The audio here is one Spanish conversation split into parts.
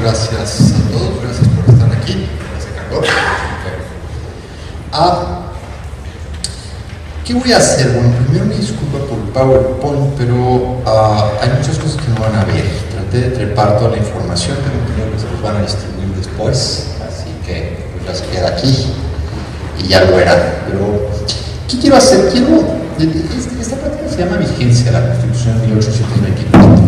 gracias a todos, gracias por estar aquí. Hace calor. ¿Qué voy a hacer? Bueno, primero me disculpo por el PowerPoint, pero hay muchas cosas que no van a ver. Traté de trepar toda la información, pero creo que se los van a distribuir después, así que pues ya se queda aquí y ya lo verán. Pero, ¿qué quiero hacer? Esta práctica se llama vigencia de la Constitución de 1824.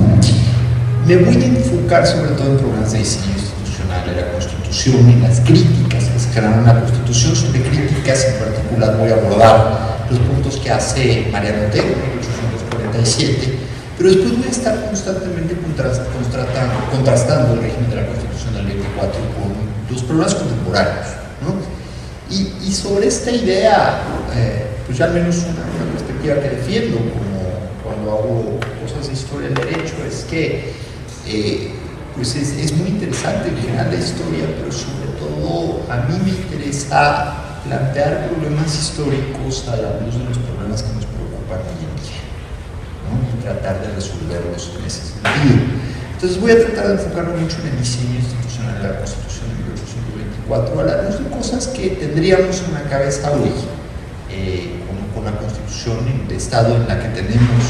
Me voy a enfocar sobre todo en problemas de diseño institucional de la Constitución y las críticas que se generan en la Constitución. Sobre críticas en particular voy a abordar los puntos que hace Mariano Otero en 1847, pero después voy a estar constantemente contrastando el régimen de la Constitución del 24 con los problemas contemporáneos, ¿no? Y sobre esta idea, pues ya al menos una perspectiva que defiendo como cuando hago cosas de historia del derecho, es que pues es muy interesante en general la historia, pero sobre todo a mí me interesa plantear problemas históricos a la luz de los problemas que nos preocupan hoy en día, ¿no? Y tratar de resolverlos en ese sentido. Entonces voy a tratar de enfocarme mucho en el diseño institucional de la Constitución de 1824 a la luz de cosas que tendríamos en la cabeza hoy, con la Constitución de Estado en la que tenemos.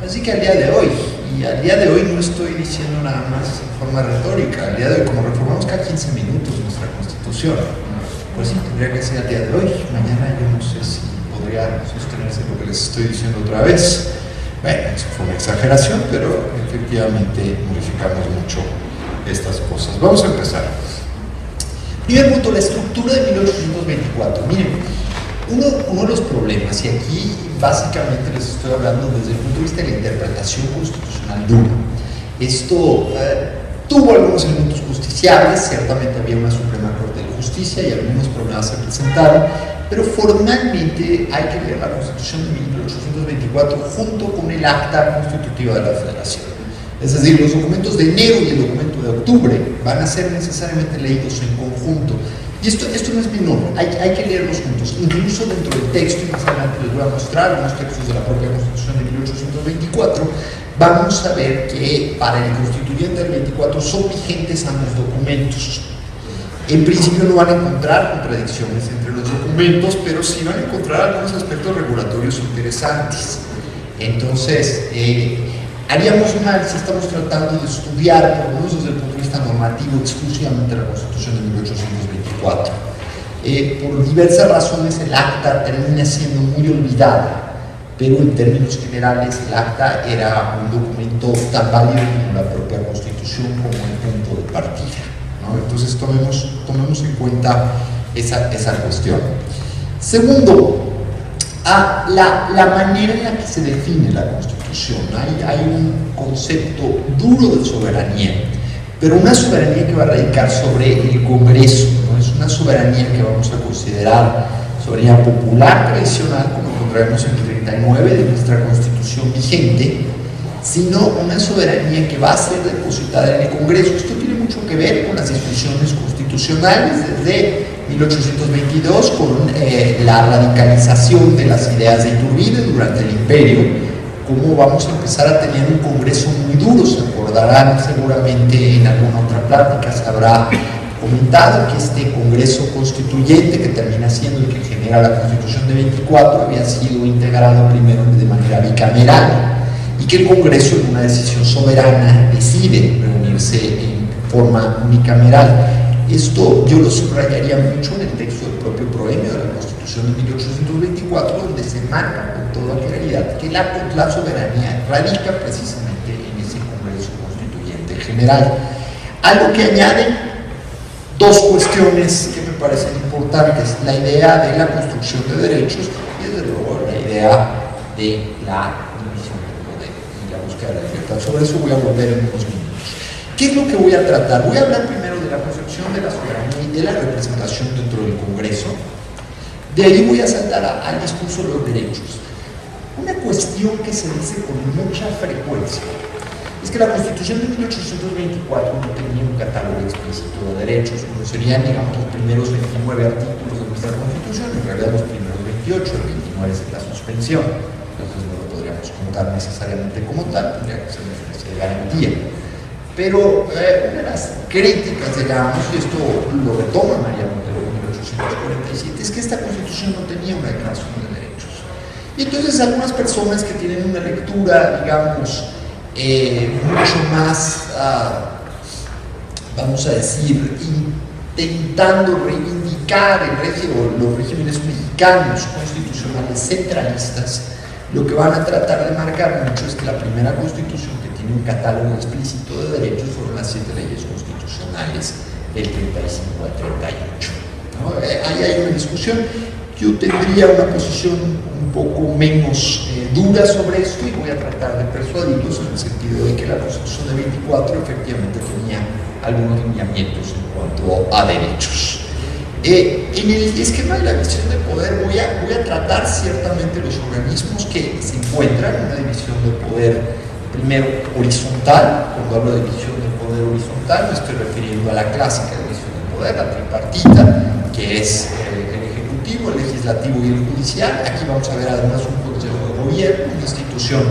Así que al día de hoy, y al día de hoy no estoy diciendo nada más en forma retórica, al día de hoy como reformamos cada 15 minutos nuestra Constitución, pues sí, tendría que ser al día de hoy. Mañana yo no sé si podría sostenerse lo que les estoy diciendo otra vez. Bueno, eso fue una exageración, pero efectivamente modificamos mucho estas cosas. Vamos a empezar. Primer punto, la estructura de 1824. Miren, uno de los problemas, y aquí básicamente les estoy hablando desde el punto de vista de la interpretación constitucional dura. Esto tuvo algunos elementos justiciables, ciertamente había una Suprema Corte de Justicia y algunos problemas se presentaron, pero formalmente hay que leer la Constitución de 1824 junto con el Acta Constitutiva de la Federación. Es decir, los documentos de enero y el documento de octubre van a ser necesariamente leídos en conjunto. Y esto no es menor, hay que leerlos juntos. Incluso dentro del texto, y más adelante les voy a mostrar algunos textos de la propia Constitución de 1824, vamos a ver que para el constituyente del 24 son vigentes ambos documentos. En principio no van a encontrar contradicciones entre los documentos, pero sí van a encontrar algunos aspectos regulatorios interesantes. Entonces, haríamos mal si estamos tratando de estudiar, por lo menos desde el punto de vista normativo, exclusivamente la Constitución de 1824. Por diversas razones el acta termina siendo muy olvidada, pero en términos generales el acta era un documento tan válido como la propia Constitución como el punto de partida, ¿no? Entonces tomemos en cuenta esa cuestión. Segundo, la manera en la que se define la Constitución. Hay un concepto duro de soberanía, pero una soberanía que va a radicar sobre el Congreso, no es una soberanía que vamos a considerar soberanía popular tradicional, como encontraremos en el 39 de nuestra Constitución vigente, sino una soberanía que va a ser depositada en el Congreso. Esto tiene mucho que ver con las discusiones constitucionales desde 1822, con la radicalización de las ideas de Iturbide durante el Imperio, cómo vamos a empezar a tener un Congreso muy duro. Se acordarán seguramente en alguna otra plática, se habrá comentado que este Congreso Constituyente, que termina siendo el que genera la Constitución de 24, había sido integrado primero de manera bicameral, y que el Congreso, en una decisión soberana, decide reunirse en forma unicameral. Esto yo lo subrayaría mucho en el texto del propio proemio de la Constitución de 1824, donde se marca con toda claridad que la soberanía radica precisamente en ese Congreso Constituyente general. Algo que añade dos cuestiones que me parecen importantes: la idea de la construcción de derechos y desde luego la idea de la división del poder y la búsqueda de la libertad. Sobre eso voy a volver en unos minutos. ¿Qué es lo que voy a tratar? Voy a hablar primero de la concepción de la soberanía y de la representación dentro del Congreso. De ahí voy a saltar al discurso de los derechos. Una cuestión que se dice con mucha frecuencia es que la Constitución de 1824 no tenía un catálogo explícito de derechos, como serían, digamos, los primeros 29 artículos de nuestra Constitución. En realidad los primeros 28, el 29 es la suspensión, entonces no lo podríamos contar necesariamente como tal, tendría que ser una especie de garantía. Pero una de las críticas, digamos, y esto lo retoma María Montero en 1847, es que esta Constitución no tenía una declaración de derechos. Y entonces algunas personas que tienen una lectura, digamos, mucho más, vamos a decir, intentando reivindicar los regímenes mexicanos constitucionales centralistas, lo que van a tratar de marcar mucho es que la primera Constitución que tiene un catálogo explícito de derechos fueron las 7 leyes constitucionales del 35 al 38. ¿No? Ahí hay una discusión. Yo tendría una posición un poco menos dura sobre esto y voy a tratar de persuadirlos en el sentido de que la Constitución de 24 efectivamente tenía algunos lineamientos en cuanto a derechos. En el esquema de la división de poder voy a tratar ciertamente los organismos que se encuentran en una división de poder, primero horizontal. Cuando hablo de división de poder horizontal me estoy refiriendo a la clásica división de poder, la tripartita, que es el ejecutivo, el legislativo y el judicial. Aquí vamos a ver además un consejo de gobierno, una institución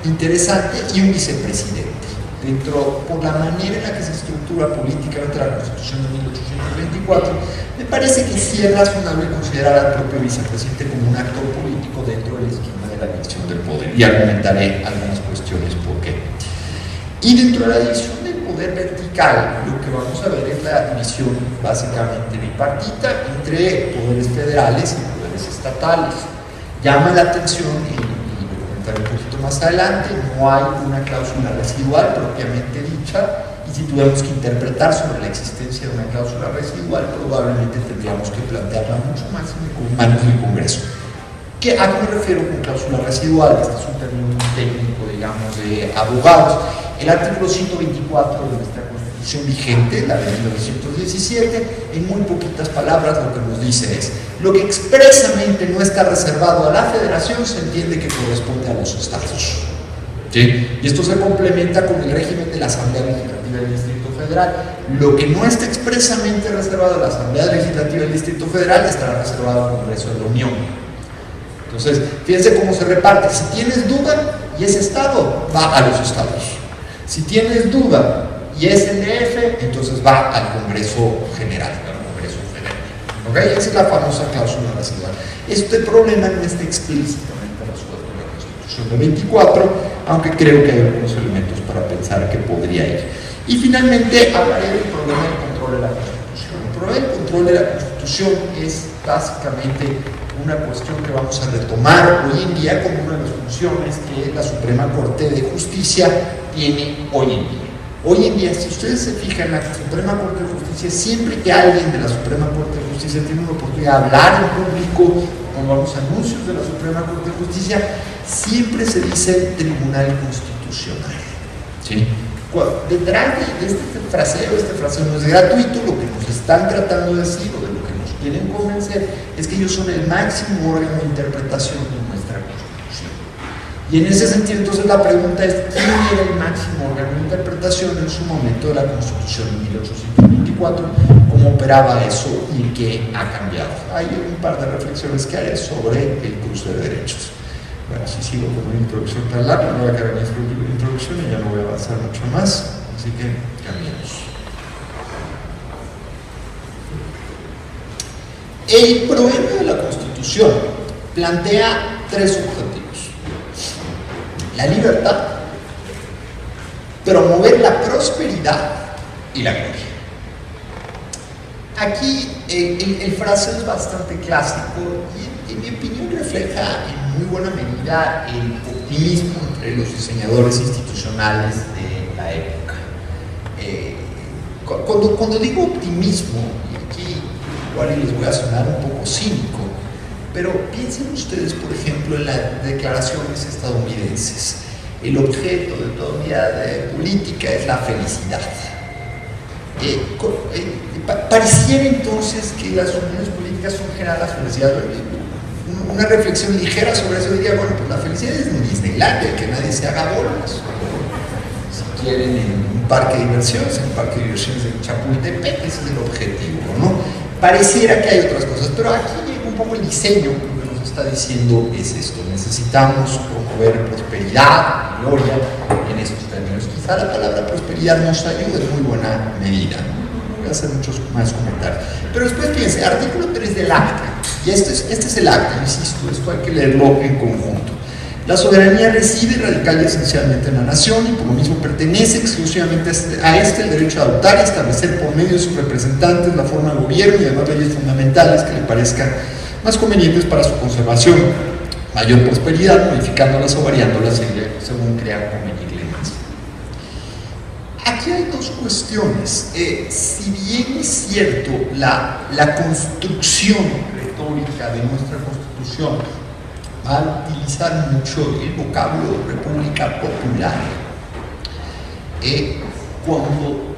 interesante, y un vicepresidente. Por la manera en la que se estructura políticamente la Constitución de 1824, me parece que sí es razonable considerar al propio vicepresidente como un actor político dentro del esquema de la división del poder, y argumentaré algunas cuestiones por qué. Y dentro de la división del poder vertical, lo que vamos a ver es la división básicamente bipartita entre poderes federales y poderes estatales. Llama la atención, un poquito más adelante, no hay una cláusula residual propiamente dicha, y si tuviéramos que interpretar sobre la existencia de una cláusula residual, probablemente tendríamos que plantearla mucho más en manos del Congreso. ¿A qué me refiero con cláusula residual? Este es un término muy técnico, digamos, de abogados. El artículo 124 de nuestra Constitución vigente, la de 1917, en muy poquitas palabras lo que nos dice es: lo que expresamente no está reservado a la Federación se entiende que corresponde a los estados. ¿Sí? Y esto se complementa con el régimen de la Asamblea Legislativa del Distrito Federal. Lo que no está expresamente reservado a la Asamblea Legislativa del Distrito Federal estará reservado al Congreso de la Unión. Entonces, fíjense cómo se reparte. Si tienes duda y es estado, va a los estados. Si tienes duda y es el DF, entonces va al Congreso General, al Congreso Federal. ¿Okay? Esa es la famosa cláusula residual. Este problema no está explícitamente resuelto en la Constitución de 24, aunque creo que hay algunos elementos para pensar que podría ir. Y finalmente hablaré del problema del control de la Constitución. El problema del control de la Constitución es básicamente una cuestión que vamos a retomar hoy en día como una de las funciones que la Suprema Corte de Justicia tiene hoy en día. Hoy en día, si ustedes se fijan, la Suprema Corte de Justicia, siempre que alguien de la Suprema Corte de Justicia tiene una oportunidad de hablar en público con los anuncios de la Suprema Corte de Justicia, siempre se dice Tribunal Constitucional. ¿Sí? Detrás de este fraseo no es gratuito. Lo que nos están tratando de decir, o de lo que nos quieren convencer, es que ellos son el máximo órgano de interpretación de nuestra Constitución. Y en ese sentido, entonces, la pregunta es: ¿quién era el máximo órgano de interpretación en su momento de la Constitución de 1824? ¿Cómo operaba eso y en qué ha cambiado? Hay un par de reflexiones que haré sobre el cruce de derechos. Bueno, si sigo con una introducción tan larga, no voy a quedar en esta introducción y ya no voy a avanzar mucho más, así que cambiemos. El problema de la Constitución plantea 3 objetivos: la libertad, promover la prosperidad y la gloria. Aquí el fraseo es bastante clásico y en mi opinión refleja en muy buena medida el optimismo entre los diseñadores institucionales de la época. Cuando digo optimismo, y aquí igual les voy a sonar un poco cínico, pero piensen ustedes, por ejemplo, en las declaraciones estadounidenses. El objeto de toda unidad política es la felicidad. Pareciera entonces que las uniones políticas son generadas felicidad. Una reflexión ligera sobre eso diría: bueno, pues la felicidad es en Disneylandia, que nadie se haga bolas. Si quieren, en un parque de diversiones, en un parque de diversiones de Chapultepec, ese es el objetivo, ¿no? Pareciera que hay otras cosas, pero aquí llega un poco el diseño, que nos nos está diciendo es esto: necesitamos promover prosperidad, gloria, en estos términos. Quizá la palabra prosperidad nos ayude en muy buena medida, ¿no? Voy a hacer muchos más comentarios. Pero después fíjense, artículo 3 del acta, y este es el acta, insisto, esto hay que leerlo en conjunto. La soberanía reside radical y esencialmente en la nación, y por lo mismo pertenece exclusivamente a este el derecho a adoptar y establecer por medio de sus representantes la forma de gobierno y demás leyes fundamentales que le parezcan más convenientes para su conservación, mayor prosperidad, modificándolas o variándolas según crea convenirle más. Aquí hay dos cuestiones. Si bien es cierto, la construcción retórica de nuestra Constitución va a utilizar mucho el vocablo república popular, cuando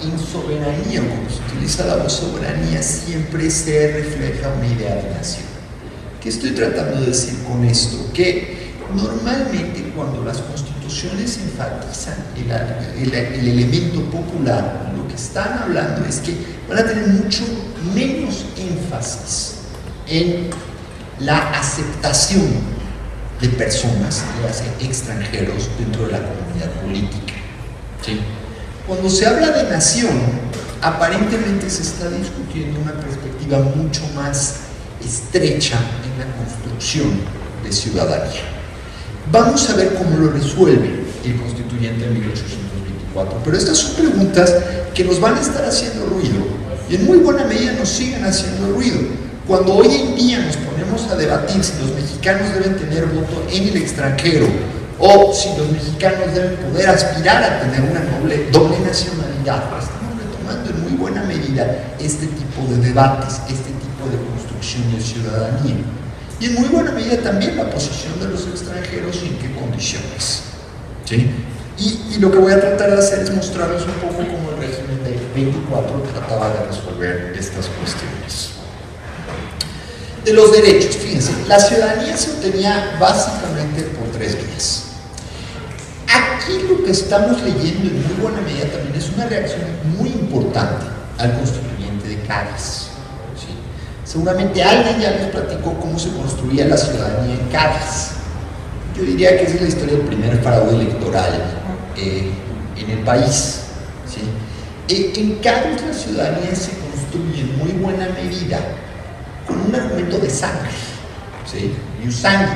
en soberanía, cuando se utiliza la voz soberanía, siempre se refleja una idea de nación. ¿Qué estoy tratando de decir con esto? Que normalmente cuando las constituciones enfatizan el elemento popular, lo que están hablando es que van a tener mucho menos énfasis en la aceptación de personas, de extranjeros dentro de la comunidad política. ¿Sí? Cuando se habla de nación, aparentemente se está discutiendo una perspectiva mucho más estrecha en la construcción de ciudadanía. Vamos a ver cómo lo resuelve el constituyente de 1824, pero estas son preguntas que nos van a estar haciendo ruido, y en muy buena medida nos siguen haciendo ruido. Cuando hoy en día nos ponemos a debatir si los mexicanos deben tener voto en el extranjero o si los mexicanos deben poder aspirar a tener una doble nacionalidad, estamos retomando en muy buena medida este tipo de debates, este tipo de construcción de ciudadanía. Y en muy buena medida también la posición de los extranjeros y en qué condiciones. ¿Sí? Y lo que voy a tratar de hacer es mostrarles un poco cómo el régimen de 24 trataba de resolver estas cuestiones. De los derechos, fíjense, la ciudadanía se obtenía básicamente por tres vías. Aquí lo que estamos leyendo en muy buena medida también es una reacción muy importante al constituyente de Cádiz. ¿Sí? Seguramente alguien ya les platicó cómo se construía la ciudadanía en Cádiz. Yo diría que esa es la historia del primer fraude electoral en el país. ¿Sí? En Cádiz la ciudadanía se construye en muy buena medida con un argumento de sangre, ¿sí? Y sangre,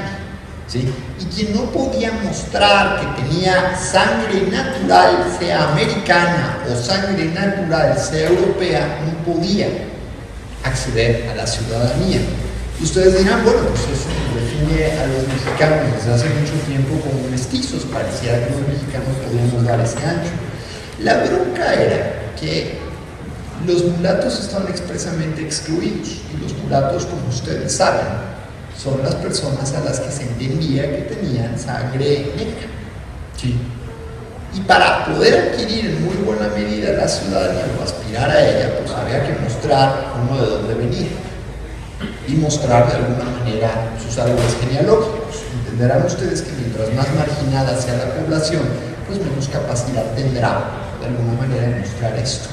¿sí? Y quien no podía mostrar que tenía sangre natural, sea americana, o sangre natural, sea europea, no podía acceder a la ciudadanía. Y ustedes dirán, bueno, pues eso define a los mexicanos desde hace mucho tiempo como mestizos, parecía que los mexicanos podíamos dar ese ancho. La bronca era que los mulatos estaban expresamente excluidos, y los mulatos, como ustedes saben, son las personas a las que se entendía que tenían sangre negra. ¿Sí? Y para poder adquirir en muy buena medida la ciudadanía o aspirar a ella, pues había que mostrar uno de dónde venía y mostrar de alguna manera sus árboles genealógicos. Entenderán ustedes que mientras más marginada sea la población, pues menos capacidad tendrá de alguna manera de mostrar esto.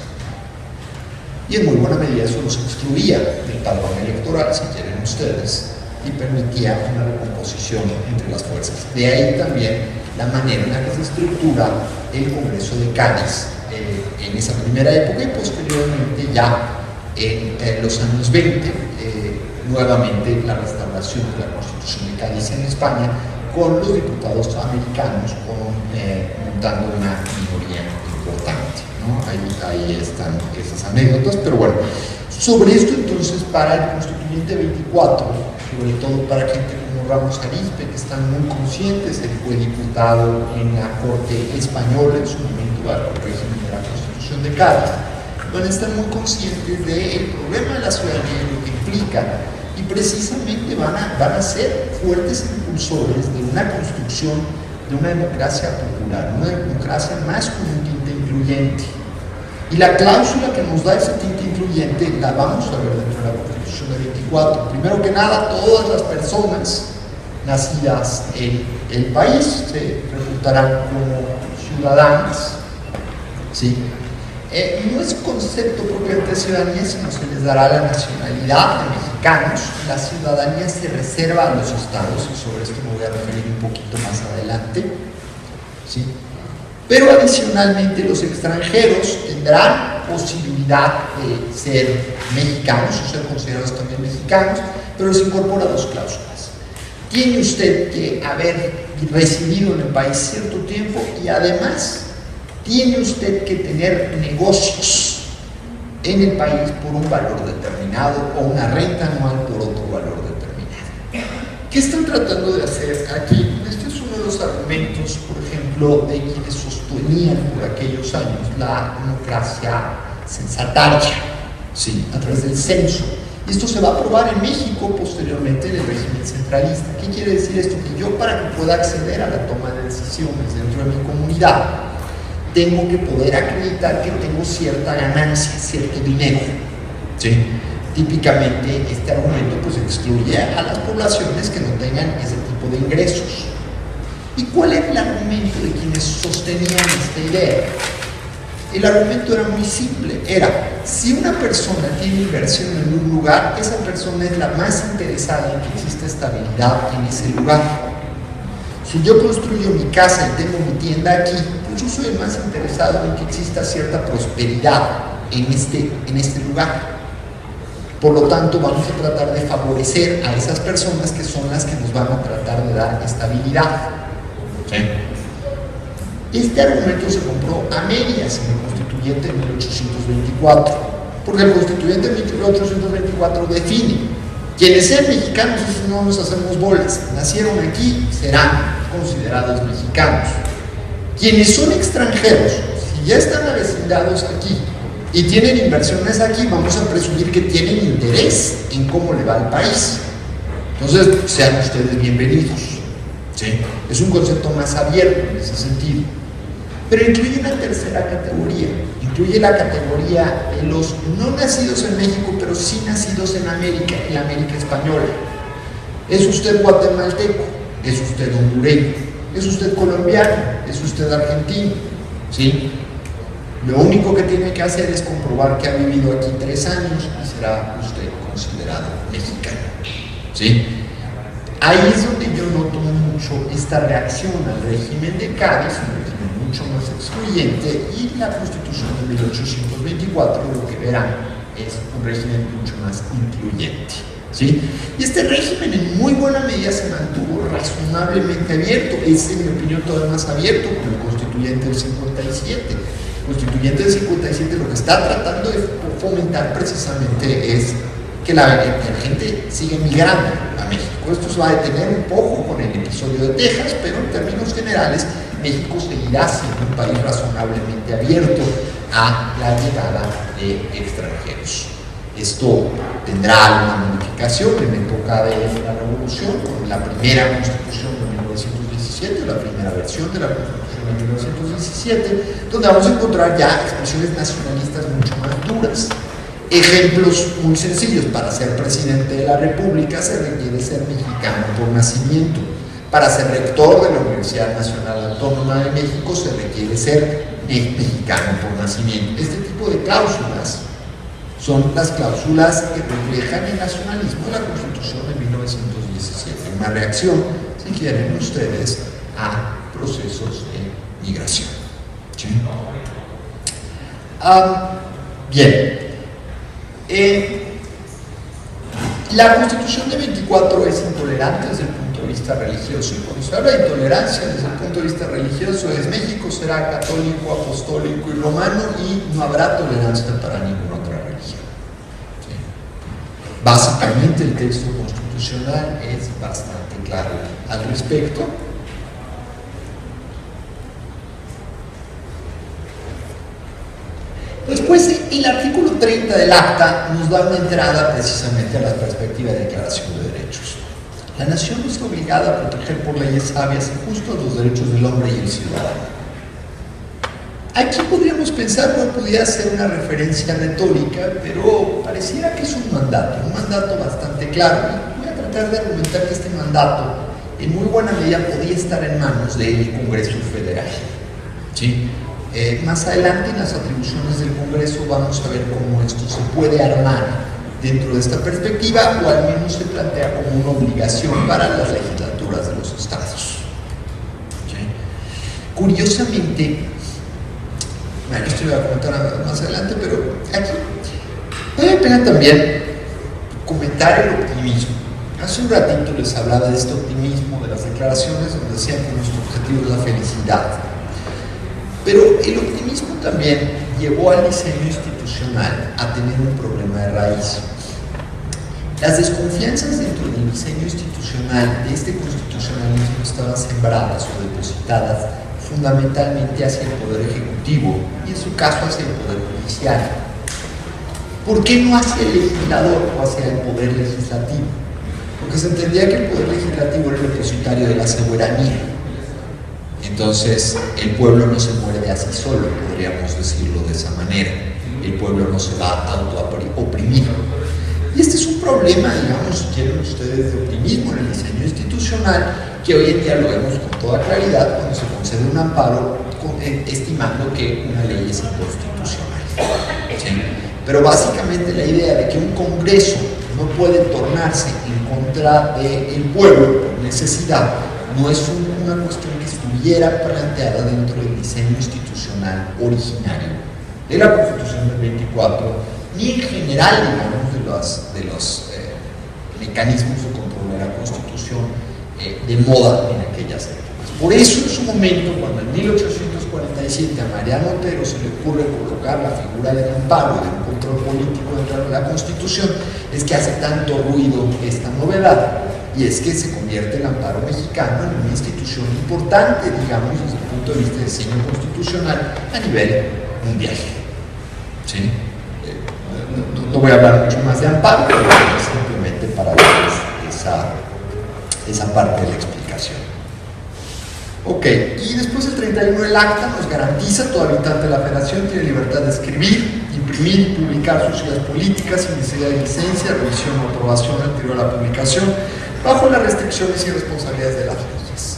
Y en muy buena medida eso los excluía del padrón electoral, si quieren ustedes, y permitía una recomposición entre las fuerzas. De ahí también la manera en la que se estructura el Congreso de Cádiz en esa primera época, y posteriormente ya en los años 20, nuevamente la restauración de la Constitución de Cádiz en España, con los diputados americanos montando una minoría importante, ¿no? Ahí están esas anécdotas, pero bueno, sobre esto entonces para el constituyente 24, sobre todo para gente como Ramos Arizpe, que están muy conscientes, él fue diputado en la Corte Española en su momento bajo el régimen de la Constitución de Cádiz, van a estar muy conscientes del problema de la ciudadanía y lo que implica, y precisamente van a ser fuertes impulsores de una construcción de una democracia popular, una democracia más con un tinte incluyente. Y la cláusula que nos da ese tinte incluyente la vamos a ver dentro de la Constitución de 24. Primero que nada, todas las personas nacidas en el país se reputarán como ciudadanas, ¿sí? no es concepto propiamente de ciudadanía, sino se les dará la nacionalidad de mexicanos. La ciudadanía se reserva a los estados, y sobre esto me voy a referir un poquito más adelante, ¿sí? Pero adicionalmente los extranjeros tendrán posibilidad de ser mexicanos o ser considerados también mexicanos, pero se incorpora dos cláusulas. Tiene usted que haber residido en el país cierto tiempo y además tiene usted que tener negocios en el país por un valor determinado o una renta anual por otro valor determinado. ¿Qué están tratando de hacer aquí? Este es uno de los argumentos, por ejemplo, de quienes sostenían por aquellos años la democracia censataria, ¿sí?, a través del censo. Y esto se va a aprobar en México posteriormente en el régimen centralista. ¿Qué quiere decir esto? Que yo, para que pueda acceder a la toma de decisiones dentro de mi comunidad, tengo que poder acreditar que tengo cierta ganancia, cierto dinero, ¿sí? Típicamente este argumento pues excluye a las poblaciones que no tengan ese tipo de ingresos. ¿Y cuál era el argumento de quienes sostenían esta idea? El argumento era muy simple, era: si una persona tiene inversión en un lugar, esa persona es la más interesada en que exista estabilidad en ese lugar. Si yo construyo mi casa y tengo mi tienda aquí, pues yo soy el más interesado en que exista cierta prosperidad en este lugar. Por lo tanto, vamos a tratar de favorecer a esas personas que son las que nos van a tratar de dar estabilidad. ¿Sí? Este argumento se compró a medias en el Constituyente de 1824, porque el Constituyente de 1824 define: quienes sean mexicanos, esos no nos hacemos bolas, nacieron aquí, serán considerados mexicanos. Quienes son extranjeros, si ya están avecindados aquí y tienen inversiones aquí, vamos a presumir que tienen interés en cómo le va al país. Entonces, sean ustedes bienvenidos. ¿Sí? Es un concepto más abierto en ese sentido. Pero incluye una tercera categoría. Incluye la categoría de los no nacidos en México, pero sí nacidos en América, en la América española. ¿Es usted guatemalteco? ¿Es usted hondureño? ¿Es usted colombiano? ¿Es usted argentino? ¿Sí? Lo único que tiene que hacer es comprobar que ha vivido aquí 3 años y será usted considerado mexicano. ¿Sí? Ahí es donde yo noto mucho esta reacción al régimen de Cádiz, un régimen mucho más excluyente, y la Constitución de 1824 lo que verán es un régimen mucho más incluyente. ¿Sí? Y este régimen en muy buena medida se mantuvo razonablemente abierto. Es, en mi opinión, todavía más abierto con el Constituyente del 57. El Constituyente del 57 lo que está tratando de fomentar precisamente es que la gente siga migrando a México. Esto se va a detener un poco con el episodio de Texas, pero en términos generales México seguirá siendo un país razonablemente abierto a la llegada de extranjeros. Esto tendrá alguna modificación en época de la Revolución, con la primera Constitución de 1917, la primera versión de la Constitución de 1917, donde vamos a encontrar ya expresiones nacionalistas mucho más duras. Ejemplos muy sencillos: para ser presidente de la República se requiere ser mexicano por nacimiento. Para ser rector de la Universidad Nacional Autónoma de México se requiere ser mexicano por nacimiento. Este tipo de cláusulas son las cláusulas que reflejan el nacionalismo de la Constitución de 1917, una reacción, si quieren ustedes, a procesos de migración. ¿Sí? Bien. La Constitución de 24 es intolerante desde el punto de vista religioso, y cuando se habla de intolerancia desde el punto de vista religioso es: México será católico, apostólico y romano y no habrá tolerancia para ninguna otra religión. ¿Sí? Básicamente el texto constitucional es bastante claro al respecto. Después, el artículo 30 del acta nos da una entrada precisamente a la perspectiva de declaración de derechos. La nación está obligada a proteger por leyes sabias y justas los derechos del hombre y el ciudadano. Aquí podríamos pensar que podría ser una referencia retórica, pero pareciera que es un mandato bastante claro. Y voy a tratar de argumentar que este mandato en muy buena medida podía estar en manos del Congreso Federal. ¿Sí? Más adelante en las atribuciones del Congreso vamos a ver cómo esto se puede armar dentro de esta perspectiva, o al menos se plantea como una obligación para las legislaturas de los estados. ¿Sí? Curiosamente, bueno, esto lo voy a comentar más adelante, pero aquí vale la pena también comentar el optimismo. Hace un ratito les hablaba de este optimismo, de las declaraciones donde decían que nuestro objetivo es la felicidad. Pero el optimismo también llevó al diseño institucional a tener un problema de raíz. Las desconfianzas dentro del diseño institucional de este constitucionalismo estaban sembradas o depositadas fundamentalmente hacia el Poder Ejecutivo y en su caso hacia el Poder Judicial. ¿Por qué no hacia el legislador o hacia el Poder Legislativo? Porque se entendía que el Poder Legislativo era el depositario de la soberanía. Entonces, el pueblo no se muerde así solo, podríamos decirlo de esa manera. El pueblo no se va a autooprimir. Y este es un problema, digamos, si quieren ustedes, de optimismo en el diseño institucional, que hoy en día lo vemos con toda claridad cuando se concede un amparo estimando que una ley es inconstitucional. ¿Sí? Pero básicamente la idea de que un Congreso no puede tornarse en contra del pueblo por necesidad no es una cuestión que estuviera planteada dentro del diseño institucional originario de la Constitución del 24, ni en general, digamos, de los mecanismos de control de la Constitución de moda en aquellas épocas. Por eso, en su momento, cuando en 1847 a Mariano Otero se le ocurre colocar la figura del amparo, del control político dentro de la Constitución, es que hace tanto ruido esta novedad, y es que se convierte el amparo mexicano en una institución importante, digamos, desde el punto de vista de diseño constitucional a nivel mundial. ¿Sí? No voy a hablar mucho más de amparo, pero simplemente para darles esa parte de la explicación. Ok, y después el 31 del acta nos garantiza: todo habitante de la federación tiene libertad de escribir, imprimir y publicar sus ideas políticas sin necesidad de licencia, revisión o aprobación anterior a la publicación, bajo las restricciones y responsabilidades de las leyes.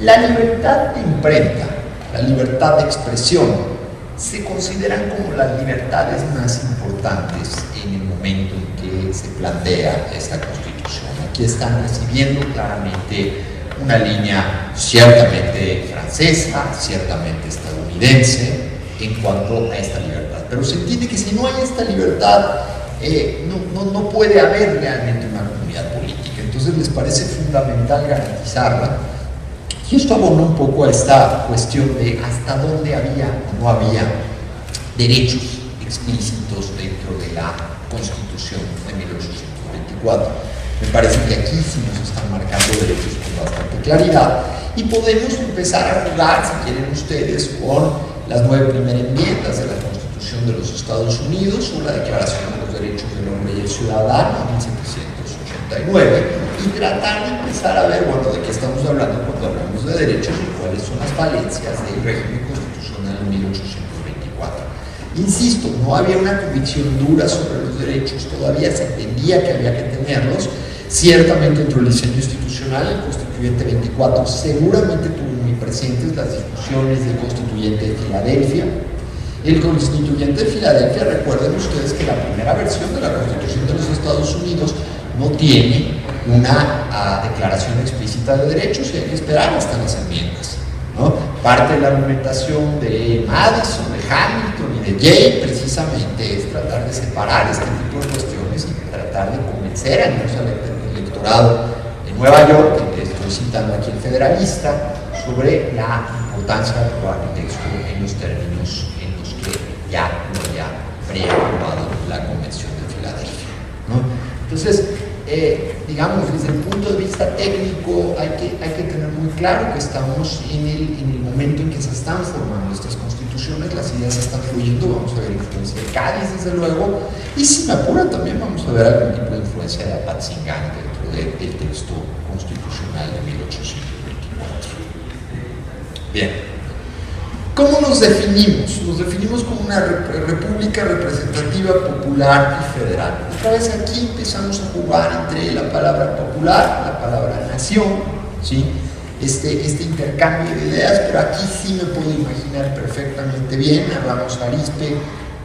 La libertad de imprenta, la libertad de expresión, se consideran como las libertades más importantes en el momento en que se plantea esta Constitución. Aquí están recibiendo claramente una línea ciertamente francesa, ciertamente estadounidense, en cuanto a esta libertad. Pero se entiende que si no hay esta libertad, no puede haber realmente una comunidad política. Entonces les parece fundamental garantizarla. Y esto abona un poco a esta cuestión de hasta dónde había o no había derechos explícitos dentro de la Constitución de 1824. Me parece que aquí sí nos están marcando derechos con bastante claridad y podemos empezar a jugar, si quieren ustedes, con las 9 primeras enmiendas de la Constitución de los Estados Unidos o la Declaración de los Derechos del Hombre y el Ciudadano de 1789 y tratar de empezar a ver, bueno, de qué estamos hablando cuando hablamos de derechos y cuáles son las falencias del régimen constitucional de 1824. Insisto, no había una convicción dura sobre los derechos, todavía se entendía que había que tenerlos. Ciertamente dentro del diseño institucional, el Constituyente 24 seguramente tuvo muy presentes las discusiones del Constituyente de Filadelfia. El Constituyente de Filadelfia, recuerden ustedes que la primera versión de la Constitución de los Estados Unidos no tiene una declaración explícita de derechos y hay que esperar hasta las enmiendas, ¿no? Parte de la argumentación de Madison, de Hamilton y de Jay precisamente es tratar de separar este tipo de cuestiones y tratar de convencer al electorado de Nueva York, que estoy citando aquí el Federalista, sobre la importancia de aprobar el texto en los términos en los que ya lo había preaprobado la Convención de Filadelfia, ¿no? Entonces, digamos, desde el punto de vista técnico hay que tener muy claro que estamos en el momento en que se están formando estas constituciones, las ideas están fluyendo, vamos a ver influencia de Cádiz desde luego, y si me apura también vamos a ver algún tipo de influencia de Apatzingán dentro del texto constitucional de 1824. Bien. ¿Cómo nos definimos? Nos definimos como una república representativa, popular y federal. Otra vez aquí empezamos a jugar entre la palabra popular, la palabra nación, ¿sí? este intercambio de ideas, pero aquí sí me puedo imaginar perfectamente bien a Ramos Arizpe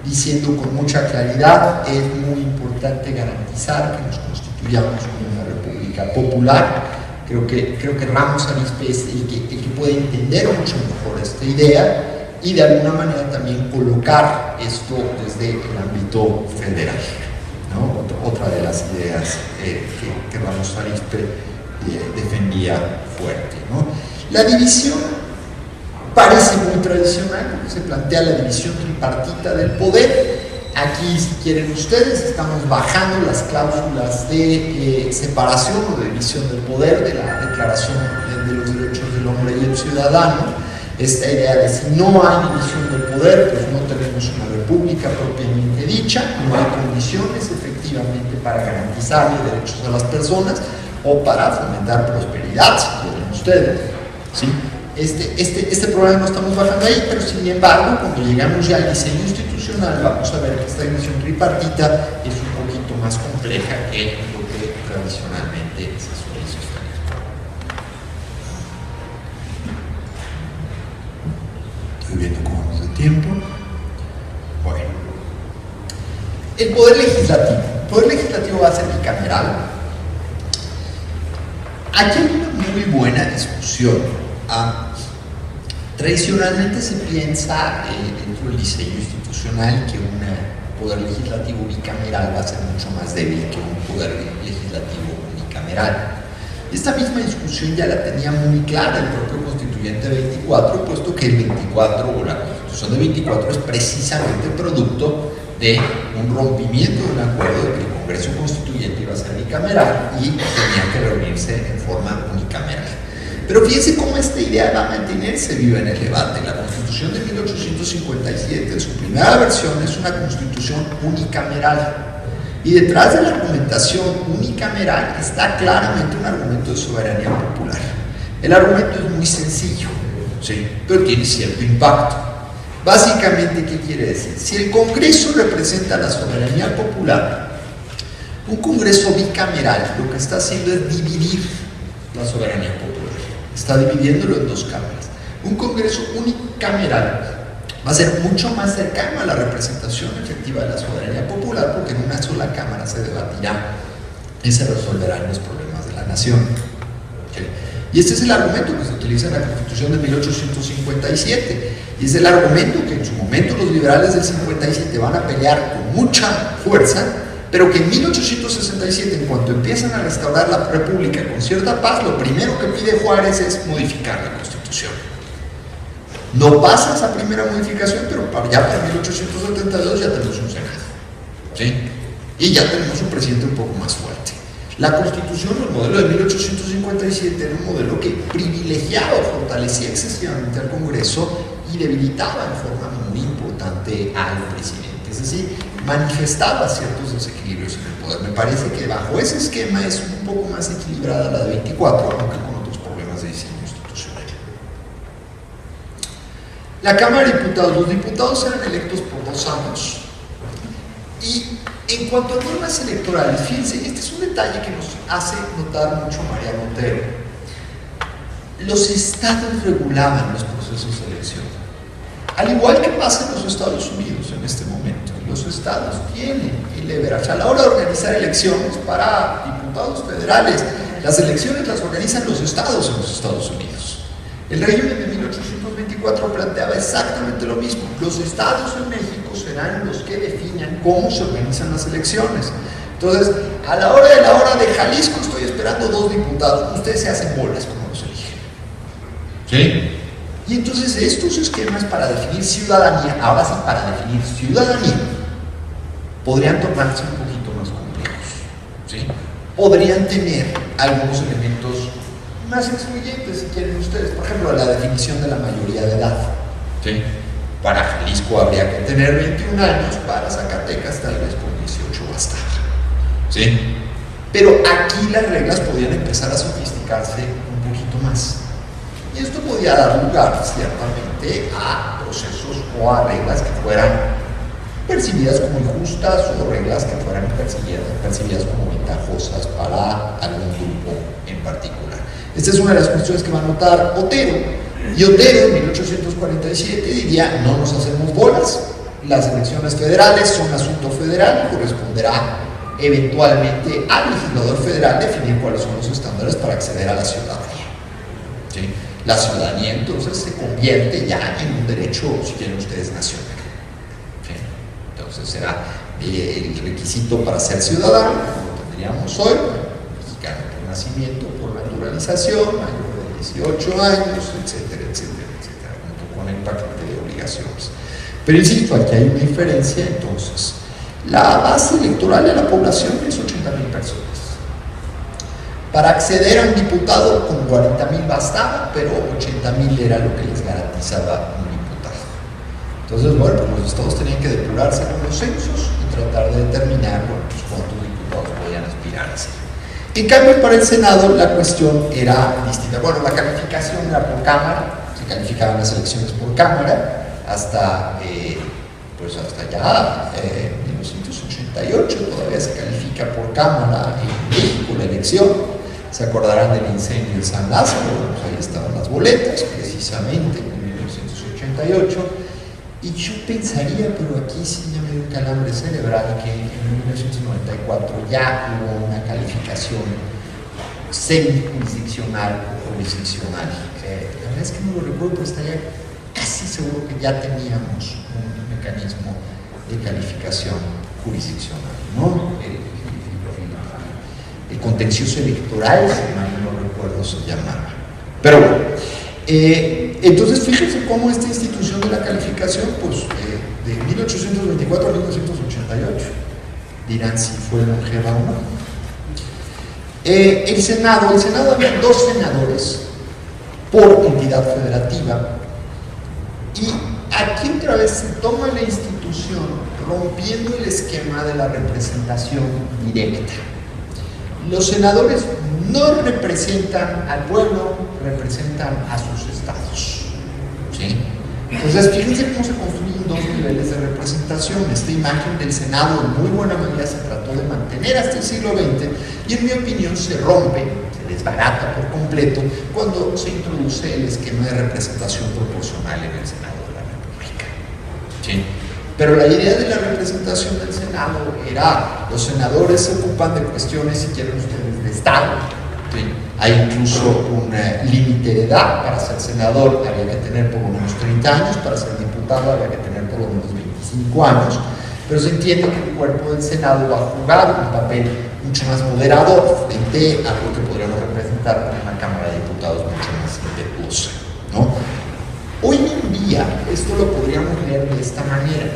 diciendo con mucha claridad: es muy importante garantizar que nos constituyamos como una república popular. Creo que Ramos Arizpe es el que puede entender mucho mejor esta idea y de alguna manera también colocar esto desde el ámbito federal, ¿no? Otra de las ideas que Ramos Arizpe defendía fuerte, ¿no? La división parece muy tradicional, porque se plantea la división tripartita del poder. Aquí, si quieren ustedes, estamos bajando las cláusulas de separación o de división del poder de la Declaración de los Derechos del Hombre y el Ciudadano. Esta idea de si no hay división del poder, pues no tenemos una república propiamente dicha, no hay condiciones efectivamente para garantizarle derechos a las personas o para fomentar prosperidad, si quieren ustedes, ¿sí? Este problema lo estamos bajando ahí, pero sin embargo, cuando llegamos ya al diseño institucional, vamos a ver que esta división tripartita es un poquito más compleja que lo que tradicionalmente se suele sostener. Estoy viendo cómo vamos de tiempo. Bueno, el poder legislativo. El poder legislativo va a ser bicameral. Aquí hay una muy buena discusión. Tradicionalmente se piensa dentro del diseño institucional que un poder legislativo bicameral va a ser mucho más débil que un poder legislativo unicameral. Esta misma discusión ya la tenía muy clara el propio Constituyente 24, puesto que el 24 o la Constitución de 24 es precisamente producto de un rompimiento de un acuerdo de que el Congreso Constituyente iba a ser bicameral y tenía que reunirse en forma unicameral. Pero fíjense cómo esta idea va a mantenerse viva en el debate. La Constitución de 1857, en su primera versión, es una Constitución unicameral. Y detrás de la argumentación unicameral está claramente un argumento de soberanía popular. El argumento es muy sencillo, ¿sí?, pero tiene cierto impacto. Básicamente, ¿qué quiere decir? Si el Congreso representa la soberanía popular, un Congreso bicameral lo que está haciendo es dividir la soberanía popular. Está dividiéndolo en dos cámaras. Un Congreso unicameral va a ser mucho más cercano a la representación efectiva de la soberanía popular, porque en una sola cámara se debatirá y se resolverán los problemas de la nación. ¿Okay? Y este es el argumento que se utiliza en la Constitución de 1857, y es el argumento que en su momento los liberales del 57 van a pelear con mucha fuerza, pero que en 1867, en cuanto empiezan a restaurar la República con cierta paz, lo primero que pide Juárez es modificar la Constitución. No pasa esa primera modificación, pero ya para 1872 ya tenemos un Senado, ¿sí?, y ya tenemos un presidente un poco más fuerte. La Constitución, el modelo de 1857, era un modelo que privilegiaba o fortalecía excesivamente al Congreso y debilitaba en forma muy importante al presidente. Es decir, manifestaba ciertos desequilibrios en el poder. Me parece que bajo ese esquema es un poco más equilibrada la de 24, aunque con otros problemas de diseño institucional. La Cámara de Diputados. Los diputados eran electos por 2 años. Y en cuanto a normas electorales, fíjense, este es un detalle que nos hace notar mucho María Montero. Los estados regulaban los procesos de elección. Al igual que pasa en los Estados Unidos en este momento, los estados tienen el leverage a la hora de organizar elecciones para diputados federales. Las elecciones las organizan los estados en los Estados Unidos. El régimen de 1824 planteaba exactamente lo mismo. Los estados en México serán los que definan cómo se organizan las elecciones. Entonces, a la hora de Jalisco estoy esperando 2 diputados. Ustedes se hacen bolas como los eligen. ¿Sí? Y entonces estos esquemas para definir ciudadanía, ahora sí, para definir ciudadanía, podrían tornarse un poquito más complejos, ¿sí? Podrían tener algunos elementos más excluyentes, si quieren ustedes. Por ejemplo, la definición de la mayoría de edad, ¿sí? Para Jalisco habría que tener 21 años, para Zacatecas tal vez con 18 bastaba, ¿sí? Pero aquí las reglas podían empezar a sofisticarse un poquito más. Y esto podía dar lugar, ciertamente, a procesos o a reglas que fueran percibidas como injustas o reglas que fueran percibidas como ventajosas para algún grupo en particular. Esta es una de las cuestiones que va a notar Otero. Y Otero en 1847 diría: no nos hacemos bolas, las elecciones federales son asunto federal y corresponderá eventualmente al legislador federal definir cuáles son los estándares para acceder a la ciudadanía. ¿Sí? La ciudadanía entonces se convierte ya en un derecho, si quieren ustedes, nacional. ¿Sí? Entonces será el requisito para ser ciudadano, como lo tendríamos hoy, mexicano por nacimiento, por naturalización, mayor de 18 años, etcétera, etcétera, etcétera, junto con el paquete de obligaciones. Pero insisto, aquí hay una diferencia entonces. La base electoral de la población es 80,000 personas. Para acceder a un diputado, con 40,000 bastaba, pero 80,000 era lo que les garantizaba un diputado. Entonces, bueno, pues los estados tenían que depurarse con los censos y tratar de determinar, bueno, pues cuántos diputados podían aspirar a ser. En cambio, para el Senado la cuestión era distinta. Bueno, la calificación era por Cámara, se calificaban las elecciones por Cámara, hasta ya 1988 todavía se califica por Cámara en México la elección. Se acordarán del incendio en San Lázaro, pues ahí estaban las boletas, precisamente en 1988. Y yo pensaría, pero aquí sí ya me dio un calambre cerebral, que en 1994 ya hubo una calificación semi-jurisdiccional o jurisdiccional. La verdad es que no lo recuerdo, pero estaría casi seguro que ya teníamos un mecanismo de calificación jurisdiccional, ¿no? El contencioso electoral, si mal no recuerdo, se llamaba. Pero bueno, entonces fíjense cómo esta institución de la calificación, pues de 1824 a 1988, dirán si fue longeva o no. El Senado había 2 senadores por entidad federativa, y aquí otra vez se toma la institución rompiendo el esquema de la representación directa. Los senadores no representan al pueblo, representan a sus estados. ¿Sí? Entonces, fíjense cómo se construyen 2 niveles de representación. Esta imagen del Senado en muy buena medida se trató de mantener hasta el siglo XX y, en mi opinión, se rompe, se desbarata por completo cuando se introduce el esquema de representación proporcional en el Senado de la República. ¿Sí? Pero la idea de la representación del Senado era: los senadores se ocupan de cuestiones, si quieren ustedes, de Estado. ¿Sí? Hay incluso un límite de edad. Para ser senador había que tener por lo menos 30 años, para ser diputado había que tener por lo menos 25 años, pero se entiende que el cuerpo del Senado va a jugar un papel mucho más moderador frente a lo que podríamos representar con una Cámara de Diputados mucho más impetuosa, ¿no? Hoy en día, esto lo podríamos leer de esta manera.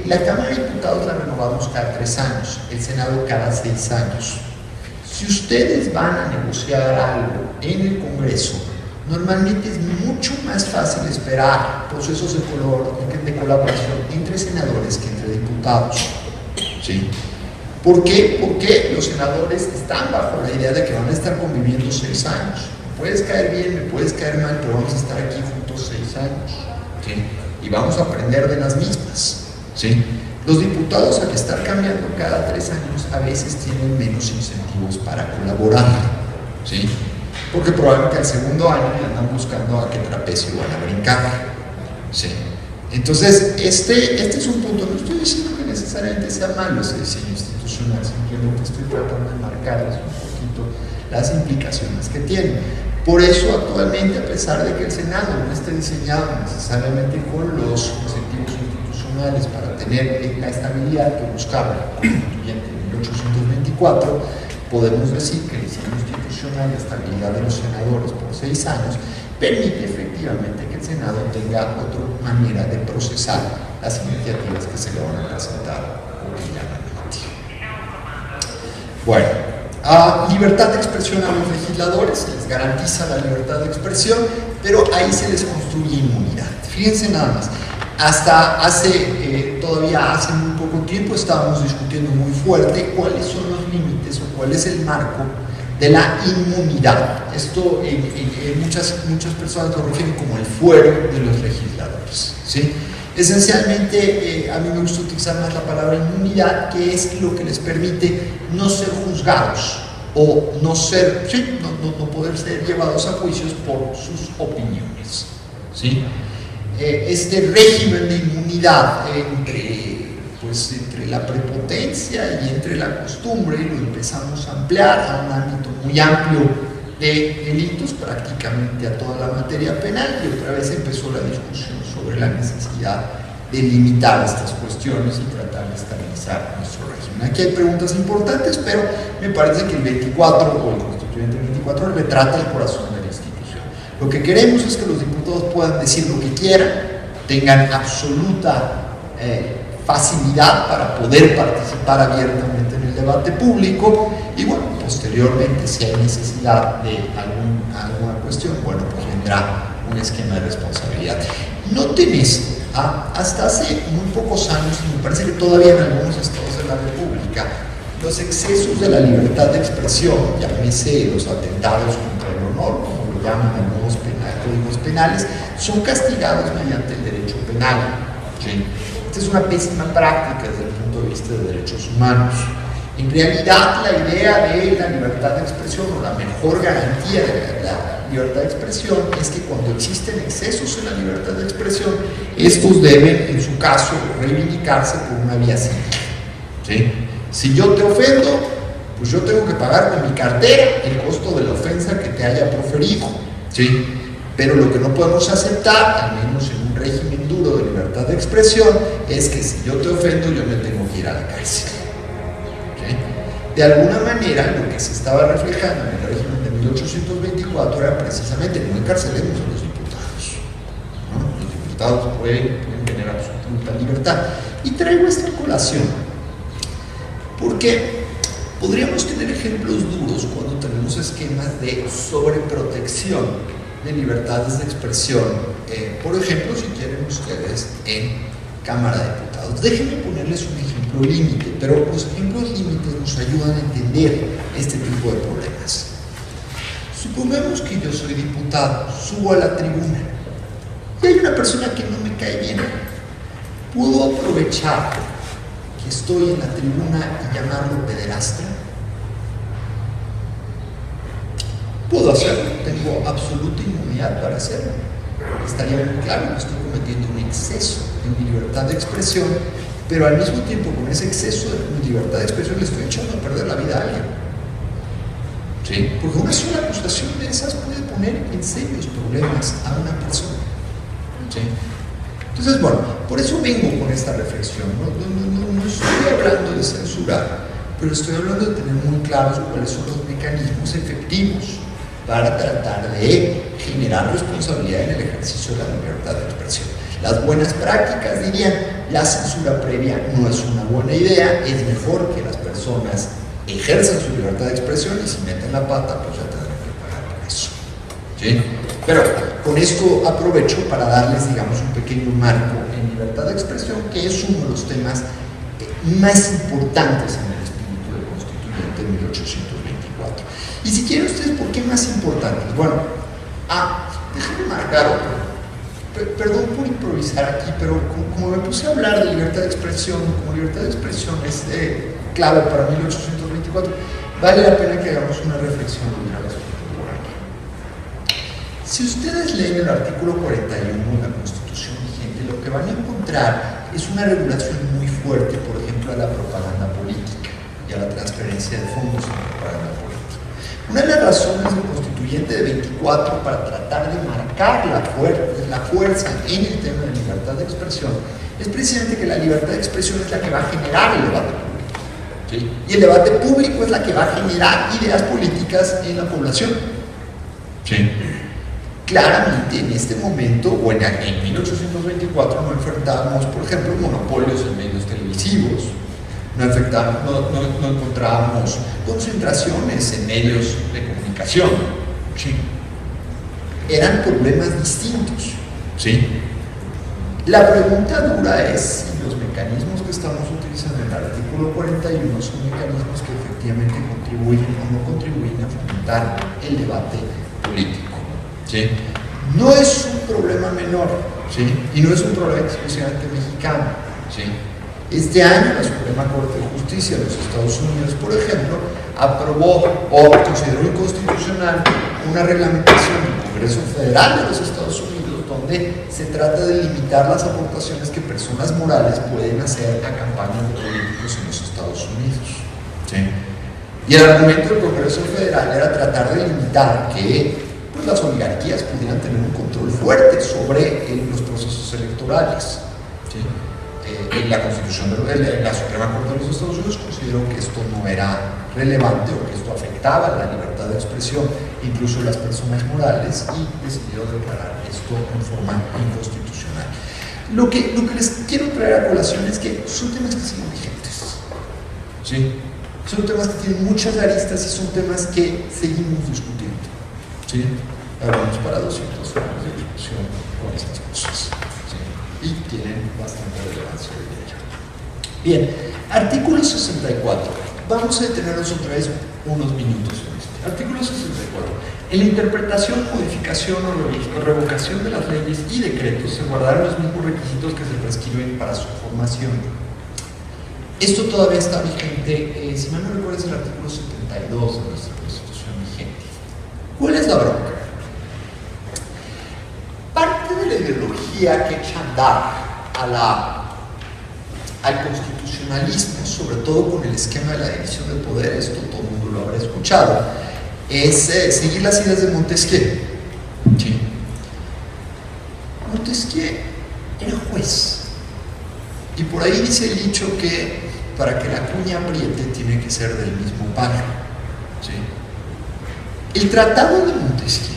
La Cámara de Diputados la renovamos cada 3 años, el Senado cada 6 años. Si ustedes van a negociar algo en el Congreso, normalmente es mucho más fácil esperar procesos de colaboración entre senadores que entre diputados. ¿Sí? ¿Por qué? Porque los senadores están bajo la idea de que van a estar conviviendo 6 años. Me puedes caer bien, me puedes caer mal, pero vamos a estar aquí juntos 6 años. ¿Sí? Y vamos a aprender de las mismas. ¿Sí? Los diputados, al estar cambiando cada 3 años, a veces tienen menos incentivos para colaborar. ¿Sí? Porque probablemente al segundo año ya andan buscando a qué trapecio van a brincar. ¿Sí? Entonces, este es un punto. No estoy diciendo que necesariamente sea malo ese diseño institucional, simplemente estoy tratando de marcarles un poquito las implicaciones que tiene. Por eso, actualmente, a pesar de que el Senado no esté diseñado necesariamente con los incentivos institucionales para tener la estabilidad que buscaba el constituyente en 1824, podemos decir que el diseño institucional de estabilidad de los senadores por 6 años permite efectivamente que el Senado tenga otra manera de procesar las iniciativas que se le van a presentar cotidianamente. Bueno, libertad de expresión a los legisladores, se les garantiza la libertad de expresión, pero ahí se les construye inmunidad. Fíjense nada más, hasta todavía hace muy poco tiempo estábamos discutiendo muy fuerte cuáles son los límites o cuál es el marco de la inmunidad. Esto muchas personas lo refieren como el fuero de los legisladores, ¿sí? Esencialmente, a mí me gusta utilizar más la palabra inmunidad, que es lo que les permite no ser juzgados o no ser, sí, no poder ser llevados a juicios por sus opiniones, ¿sí? Este régimen de inmunidad entre la prepotencia y entre la costumbre lo empezamos a ampliar a un ámbito muy amplio de delitos, prácticamente a toda la materia penal, y otra vez empezó la discusión sobre la necesidad de limitar estas cuestiones y tratar de estabilizar nuestro régimen. Aquí hay preguntas importantes, pero me parece que el 24 o el constituyente 24 retrata el corazón de la institución. Lo que queremos es que los diputados puedan decir lo que quieran, tengan absoluta facilidad para poder participar abiertamente en el debate público y, bueno, posteriormente, si hay necesidad de alguna cuestión, bueno, pues vendrá un esquema de responsabilidad. Noten esto, hasta hace muy pocos años, y me parece que todavía en algunos estados de la República, los excesos de la libertad de expresión, llámese los atentados contra el honor, como lo llaman algunos códigos penales, son castigados mediante el derecho penal. ¿Sí? Esta es una pésima práctica desde el punto de vista de derechos humanos. En realidad, la idea de la libertad de expresión, o la mejor garantía de la libertad de expresión, es que cuando existen excesos en la libertad de expresión, estos deben, en su caso, reivindicarse por una vía civil. ¿Sí? Si yo te ofendo, pues yo tengo que pagar con mi cartera el costo de la ofensa que te haya proferido. ¿Sí? Pero lo que no podemos aceptar, al menos en un régimen duro de libertad de expresión, es que si yo te ofendo, yo me tengo que ir a la cárcel. ¿Sí? De alguna manera, lo que se estaba reflejando en el régimen de 1824 era precisamente: no encarcelemos a los diputados, ¿no? Los diputados pueden tener absoluta libertad. Y traigo esta colación porque podríamos tener ejemplos duros cuando tenemos esquemas de sobreprotección de libertades de expresión, por ejemplo, si quieren ustedes, en Cámara de Diputados. Déjenme ponerles un ejemplo límite, pero los ejemplos límites nos ayudan a entender este tipo de problemas. Supongamos que yo soy diputado, subo a la tribuna y hay una persona que no me cae bien. ¿Puedo aprovechar que estoy en la tribuna y llamarlo pederastra? Puedo hacerlo, tengo absoluta inmunidad para hacerlo. Estaría muy claro que estoy cometiendo un exceso en mi libertad de expresión, pero al mismo tiempo, con ese exceso de mi libertad de expresión, le estoy echando a perder la vida a alguien. ¿Sí? Porque una sola acusación de esas puede poner en serios problemas a una persona. ¿Sí? Entonces, bueno, por eso vengo con esta reflexión. No estoy hablando de censurar, pero estoy hablando de tener muy claros cuáles son los mecanismos efectivos para tratar de generar responsabilidad en el ejercicio de la libertad de expresión. Las buenas prácticas dirían: la censura previa no es una buena idea, es mejor que las personas ejerzan su libertad de expresión, y si meten la pata, pues ya tendrán que pagar por eso. ¿Sí? Pero con esto aprovecho para darles, digamos, un pequeño marco en libertad de expresión, que es uno de los temas más importantes en el espíritu del constituyente de 1824. Y si quieren ustedes, ¿por qué más importantes? Bueno, déjenme marcar otro. Perdón por improvisar aquí, pero como me puse a hablar de libertad de expresión, como libertad de expresión es clave para 1824, vale la pena que hagamos una reflexión sobre la contemporánea. Si ustedes leen el artículo 41 de la Constitución vigente, lo que van a encontrar es una regulación muy fuerte, por ejemplo, a la propaganda política y a la transferencia de fondos a la propaganda política. Una de las razones del constituyente de 24 para tratar de marcar la fuerza en el tema de libertad de expresión es precisamente que la libertad de expresión es la que va a generar el debate público. ¿Sí? Y el debate público es la que va a generar ideas políticas en la población. ¿Sí? Claramente, en este momento, o en 1824, no enfrentábamos, por ejemplo, monopolios en medios televisivos, no encontrábamos concentraciones en medios de comunicación. ¿Sí? Eran problemas distintos. ¿Sí? La pregunta dura es si los mecanismos que estamos utilizando en el artículo 41 son mecanismos que efectivamente contribuyen o no contribuyen a fomentar el debate político. ¿Sí? No es un problema menor. ¿sí? Y no es un problema exclusivamente mexicano, ¿sí? Este año la Suprema Corte de Justicia de los Estados Unidos, por ejemplo, aprobó o consideró inconstitucional una reglamentación del Congreso Federal de los Estados Unidos donde se trata de limitar las aportaciones que personas morales pueden hacer a campañas de políticos en los Estados Unidos, ¿sí? Y el argumento del Congreso Federal era tratar de limitar que pues, las oligarquías pudieran tener un control fuerte sobre los procesos electorales, ¿sí? La Constitución de la Suprema Corte de los Estados Unidos consideró que esto no era relevante o que esto afectaba la libertad de expresión, incluso de las personas morales, y decidió declarar esto en forma inconstitucional. Lo que les quiero traer a colación es que son temas que siguen vigentes, ¿sí? Son temas que tienen muchas aristas y son temas que seguimos discutiendo, ¿sí? Hablamos para 200 años de discusión con estas cosas, ¿sí? Y tienen bastante relevancia de ello. Bien, artículo 64. Vamos a detenernos otra vez unos minutos en este. Artículo 64. En la interpretación, modificación o revocación de las leyes y decretos se guardarán los mismos requisitos que se prescriben para su formación. Esto todavía está vigente, si mal no recuerdo es el artículo 72 de nuestra Constitución vigente. ¿Cuál es la bronca? Parte de la ideología que echa a andar al constitucionalismo, sobre todo con el esquema de la división de poderes, esto todo el mundo lo habrá escuchado, es seguir las ideas de Montesquieu. ¿Sí? Montesquieu era juez. Y por ahí dice el dicho que para que la cuña apriete tiene que ser del mismo palo, ¿sí? El Tratado de Montesquieu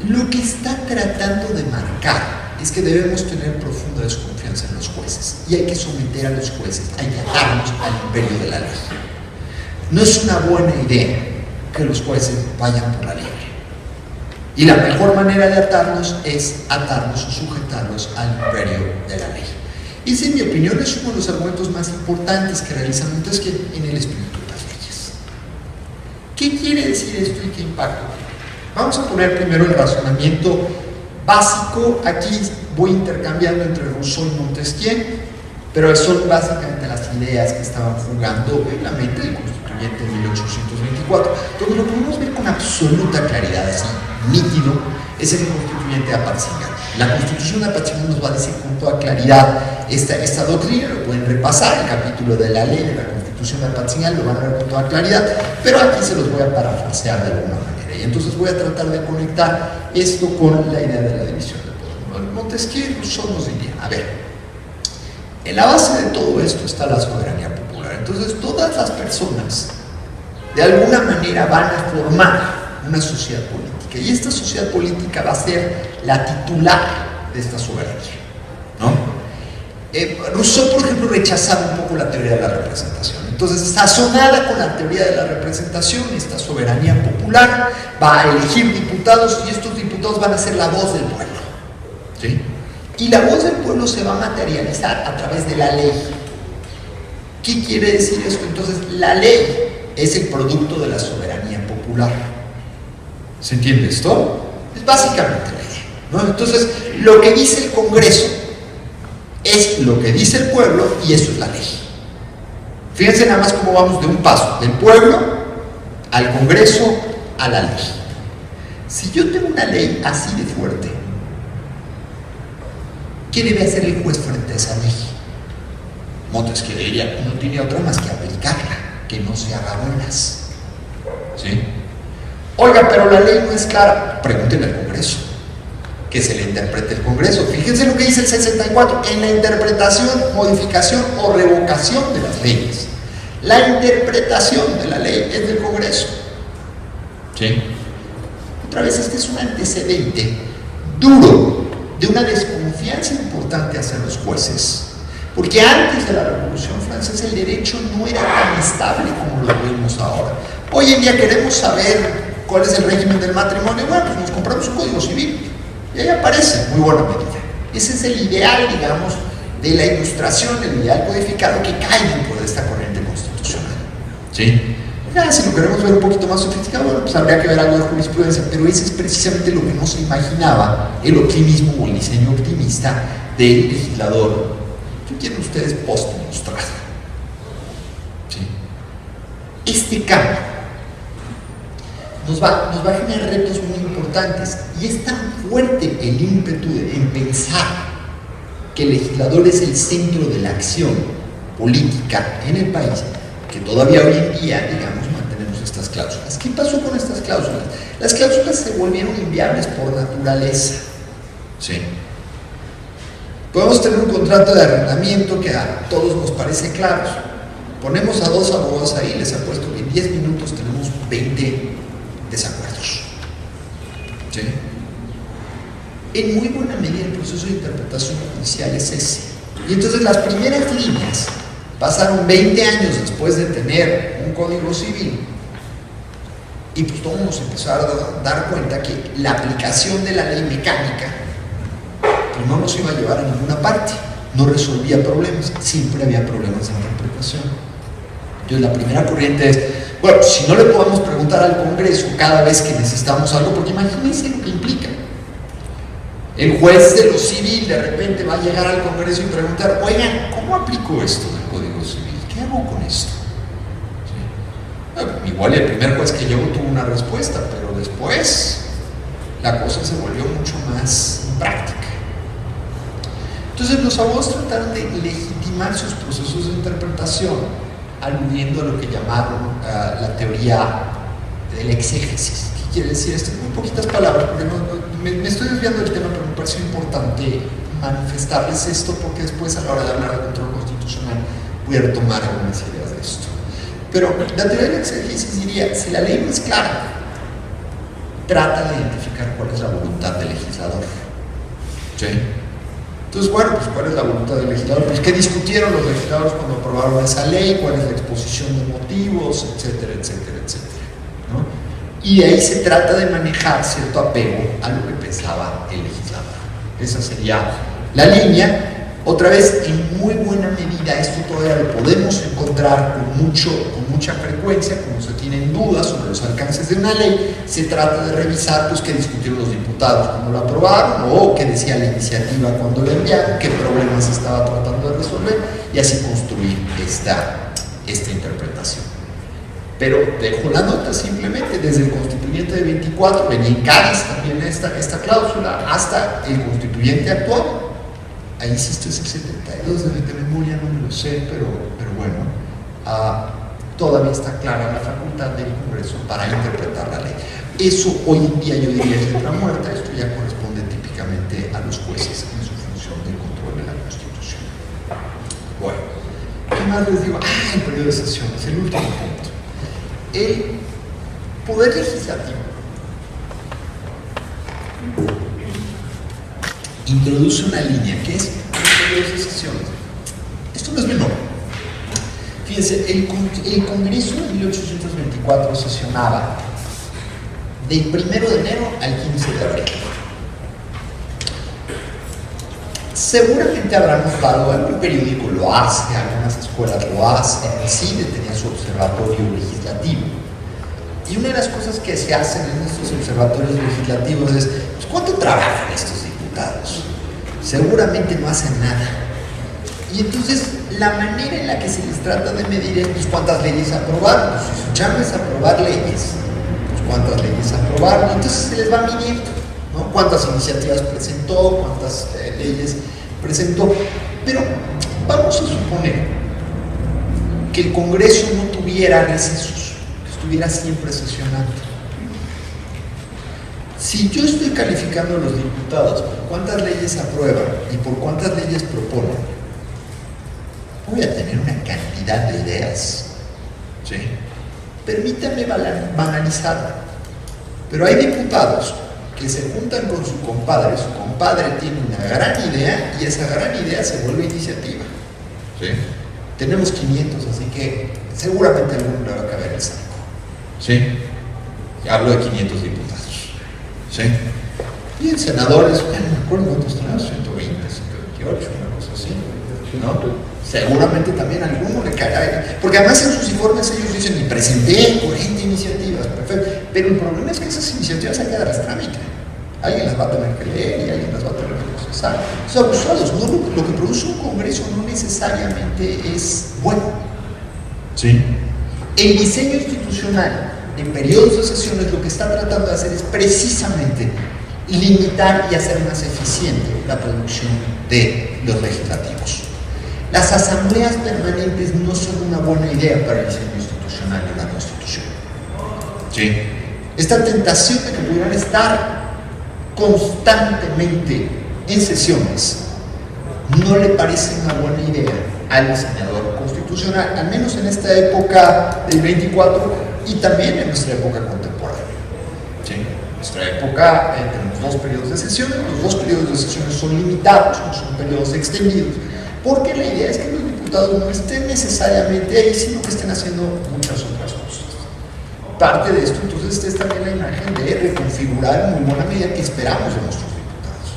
lo que está tratando de marcar es que debemos tener profunda desconfianza en los jueces y hay que someter a los jueces, hay que atarnos al imperio de la ley. No es una buena idea que los jueces vayan por la libre. Y la mejor manera de atarnos es atarnos o sujetarnos al imperio de la ley. Ese, en mi opinión, es uno de los argumentos más importantes que realiza Montesquieu en el espíritu de las leyes. ¿Qué quiere decir esto y qué impacto? Vamos a poner primero el razonamiento básico. Aquí voy intercambiando entre Rousseau y Montesquieu, pero son básicamente las ideas que estaban jugando en la mente del constituyente de 1824. Donde lo podemos ver con absoluta claridad, así, nítido, es el constituyente de Apatzingán. La Constitución de Apatzingán nos va a decir con toda claridad esta doctrina, lo pueden repasar, el capítulo de la ley de la Constitución de Apatzingán lo van a ver con toda claridad, pero aquí se los voy a parafrasear de alguna manera. Y entonces voy a tratar de conectar esto con la idea de la división de poder. Montesquieu y Rousseau nos dirían, a ver, en la base de todo esto está la soberanía popular. Entonces todas las personas de alguna manera van a formar una sociedad política y esta sociedad política va a ser la titular de esta soberanía, ¿no? Rousseau, por ejemplo, rechazaba un poco la teoría de la representación. Entonces, sazonada con la teoría de la representación, esta soberanía popular va a elegir diputados y estos diputados van a ser la voz del pueblo, ¿sí? Y la voz del pueblo se va a materializar a través de la ley. ¿Qué quiere decir esto? Entonces, la ley es el producto de la soberanía popular. ¿Se entiende esto? Es básicamente la idea, ¿no? Entonces, lo que dice el Congreso es lo que dice el pueblo y eso es la ley. Fíjense nada más cómo vamos de un paso, del pueblo al Congreso a la ley. Si yo tengo una ley así de fuerte, ¿qué debe hacer el juez frente a esa ley? Montesquieu diría, no tiene otra más que aplicarla, que no se haga buenas, ¿sí? Oiga, pero la ley no es clara. Pregúntenle al Congreso, que se le interprete el Congreso. Fíjense lo que dice el 64, en la interpretación, modificación o revocación de las leyes. La interpretación de la ley es del Congreso, ¿sí? Otra vez, este es un antecedente duro de una desconfianza importante hacia los jueces, porque antes de la Revolución Francesa el derecho no era tan estable como lo vemos ahora. Hoy en día queremos saber cuál es el régimen del matrimonio. Bueno, pues nos compramos un código civil y ahí aparece, muy buena medida. Ese es el ideal, digamos, de la ilustración, el ideal codificado que cae dentro de esta corriente constitucional, ¿sí? Ya, si lo queremos ver un poquito más sofisticado, bueno, pues habría que ver algo de jurisprudencia, pero ese es precisamente lo que no se imaginaba el optimismo o el diseño optimista del legislador que tienen ustedes post-ilustrado. ¿Sí? Este cambio nos va a generar retos muy importantes, y es tan fuerte el ímpetu en pensar que el legislador es el centro de la acción política en el país, que todavía hoy en día, digamos, mantenemos estas cláusulas. ¿Qué pasó con estas cláusulas? Las cláusulas se volvieron inviables por naturaleza. ¿Sí? Podemos tener un contrato de arrendamiento que a todos nos parece claro. Ponemos a 2 abogados ahí, les apuesto que en 10 minutos tenemos 20 desacuerdos. ¿Sí? En muy buena medida el proceso de interpretación judicial es ese. Y entonces las primeras líneas pasaron 20 años después de tener un código civil, y pues todos nos empezaron a dar cuenta que la aplicación de la ley mecánica pues no nos iba a llevar a ninguna parte, no resolvía problemas, siempre había problemas de interpretación. Entonces la primera corriente es, bueno, si no le podemos preguntar al Congreso cada vez que necesitamos algo, porque imagínense lo que implica. El juez de lo civil de repente va a llegar al Congreso y preguntar, oigan, ¿cómo aplico esto del Código Civil? ¿Qué hago con esto? ¿Sí? Bueno, igual el primer juez que llegó tuvo una respuesta, pero después la cosa se volvió mucho más práctica. Entonces los abogados trataron de legitimar sus procesos de interpretación, aludiendo a lo que llamaron la teoría del exégesis. ¿Qué quiere decir esto? En muy poquitas palabras, porque me estoy desviando del tema, pero me pareció importante manifestarles esto, porque después, a la hora de hablar de control constitucional, voy a retomar algunas ideas de esto. Pero la teoría del exégesis diría, si la ley no es clara, trata de identificar cuál es la voluntad del legislador. ¿Sí? Entonces, bueno, pues ¿cuál es la voluntad del legislador? Pues ¿qué discutieron los legisladores cuando aprobaron esa ley? ¿Cuál es la exposición de motivos? Etcétera, etcétera, etcétera, ¿no? Y de ahí se trata de manejar cierto apego a lo que pensaba el legislador. Esa sería la línea. Otra vez, en muy buena medida, esto todavía lo podemos encontrar con mucha frecuencia, cuando se tienen dudas sobre los alcances de una ley, se trata de revisar pues, qué discutieron los diputados cuando lo aprobaron, o qué decía la iniciativa cuando la enviaron, qué problemas se estaba tratando de resolver, y así construir esta interpretación. Pero dejo la nota simplemente, desde el constituyente de 24, venía en Cádiz también esta cláusula, hasta el constituyente actual. Ahí insisto, es el 72 de memoria, no me lo sé, pero bueno, todavía está clara la facultad del Congreso para interpretar la ley. Eso hoy en día yo diría es letra muerta, esto ya corresponde típicamente a los jueces en su función de control de la Constitución. Bueno, ¿qué más les digo? El periodo de sesiones, el último punto. El Poder Legislativo introduce una línea que es el periodo de sesiones. Esto no es menor. Fíjense, el Congreso en 1824 sesionaba del 1 de enero al 15 de abril. Seguramente habrán notado, algún periódico lo hace, algunas escuelas lo hacen, el CIDE tenía su observatorio legislativo. Y una de las cosas que se hacen en estos observatorios legislativos es, pues, ¿cuánto trabajan estos diputados? Seguramente no hacen nada. Y entonces, la manera en la que se les trata de medir es, pues, ¿cuántas leyes aprobaron? Pues, si su chamba es aprobar leyes, pues, ¿cuántas leyes aprobaron? Entonces se les va midiendo, ¿no? ¿Cuántas iniciativas presentó? ¿Cuántas leyes presentó? Pero vamos a suponer que el Congreso no tuviera recesos, que estuviera siempre sesionando. Si yo estoy calificando a los diputados por cuántas leyes aprueban y por cuántas leyes proponen, voy a tener una cantidad de ideas. ¿Sí? Permítanme banalizar, pero hay diputados que se juntan con su compadre tiene una gran idea y esa gran idea se vuelve iniciativa. ¿Sí? Tenemos 500, así que seguramente a alguno le va a caber el saco. ¿Sí? Hablo de 500 diputados. ¿Sí? Y en senadores, no me acuerdo cuántos tenemos, 120, 128, una cosa así, ¿no? Seguramente también a alguno le caerá, porque además en sus informes ellos dicen, y presenté 40 iniciativas, perfecto, pero el problema es que esas iniciativas hay que darlas trámite. Alguien las va a tener que leer y alguien las va a tener que procesar. Son abusados, ¿no? Lo que produce un congreso no necesariamente es bueno. Sí. El diseño institucional en periodos de sesiones lo que está tratando de hacer es precisamente limitar y hacer más eficiente la producción de los legislativos. Las asambleas permanentes no son una buena idea para el diseño institucional de la Constitución. Sí. Esta tentación de que pudieran estar constantemente en sesiones no le parece una buena idea al diseñador constitucional, al menos en esta época del 24 y también en nuestra época contemporánea. Sí. En nuestra época tenemos 2 periodos de sesiones, los 2 periodos de sesiones son limitados, no son periodos extendidos, porque la idea es que los diputados no estén necesariamente ahí, sino que estén haciendo muchas otras cosas. Parte de esto entonces es también la imagen de reconfigurar en muy buena medida que esperamos de nuestros diputados.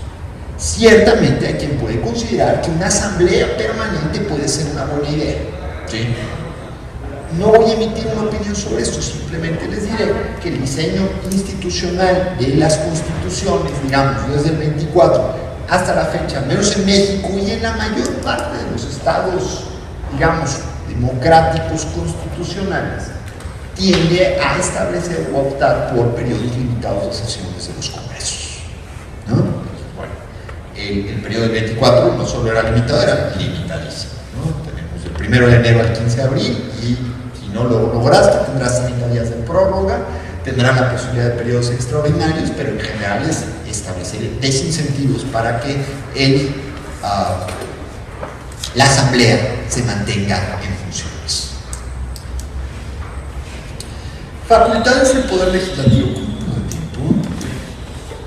Ciertamente hay quien puede considerar que una asamblea permanente puede ser una buena idea. Sí. No voy a emitir una opinión sobre esto, simplemente les diré que el diseño institucional de las constituciones, digamos, desde el 24 hasta la fecha, menos en México y en la mayor parte de los estados, digamos, democráticos constitucionales, tiende a establecer o a optar por periodos limitados de sesiones de los congresos, ¿no? Bueno, el periodo del 24 no solo era limitado, era limitadísimo, ¿no? Tenemos el 1 de enero al 15 de abril y si no lo lograste tendrás 30 días de prórroga, tendrán la posibilidad de periodos extraordinarios, pero en general es establecer desincentivos para que la asamblea se mantenga en funciones. Facultades del Poder Legislativo. ¿Cómo de tiempo?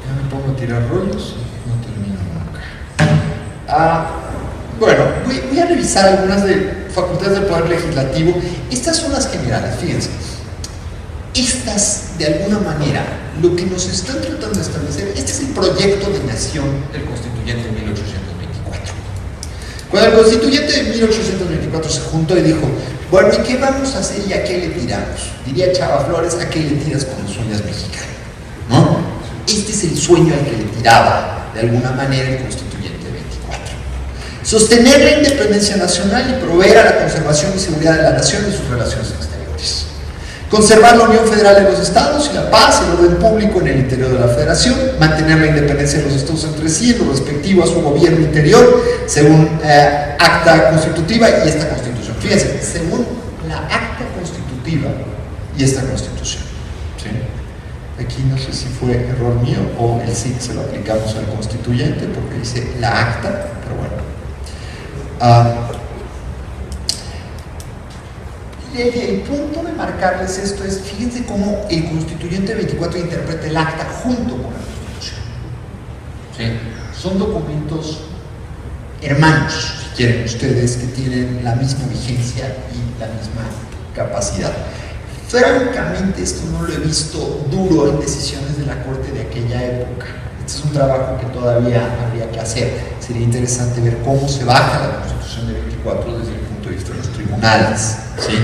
Ya me pongo a tirar rollos y no termino nunca. Bueno, voy a revisar algunas de facultades del Poder Legislativo. Estas son las generales, fíjense. Estas, de alguna manera, lo que nos están tratando de establecer, este es el proyecto de nación del constituyente de 1824. Cuando el constituyente de 1824 se juntó y dijo, bueno, ¿y qué vamos a hacer y a qué le tiramos? Diría Chava Flores, ¿a qué le tiras cuando sueñas mexicano? ¿No? Este es el sueño al que le tiraba, de alguna manera, el constituyente de 24. Sostener la independencia nacional y proveer a la conservación y seguridad de la nación y sus relaciones exteriores. Conservar la unión federal de los estados y la paz y el orden público en el interior de la federación, mantener la independencia de los estados entre sí en lo respectivo a su gobierno interior, según acta constitutiva y esta constitución. Fíjense, según la acta constitutiva y esta constitución. Sí. Aquí no sé si fue error mío o el sí se lo aplicamos al constituyente porque dice la acta, pero bueno. El punto de marcarles esto es, fíjense cómo el constituyente 24 interpreta el acta junto con la Constitución. ¿Sí? Son documentos hermanos, si quieren ustedes, que tienen la misma vigencia y la misma capacidad. Francamente, esto no lo he visto duro en decisiones de la Corte de aquella época. Este es un trabajo que todavía habría que hacer. Sería interesante ver cómo se baja la Constitución de 24 desde el punto de vista de los tribunales. ¿Sí?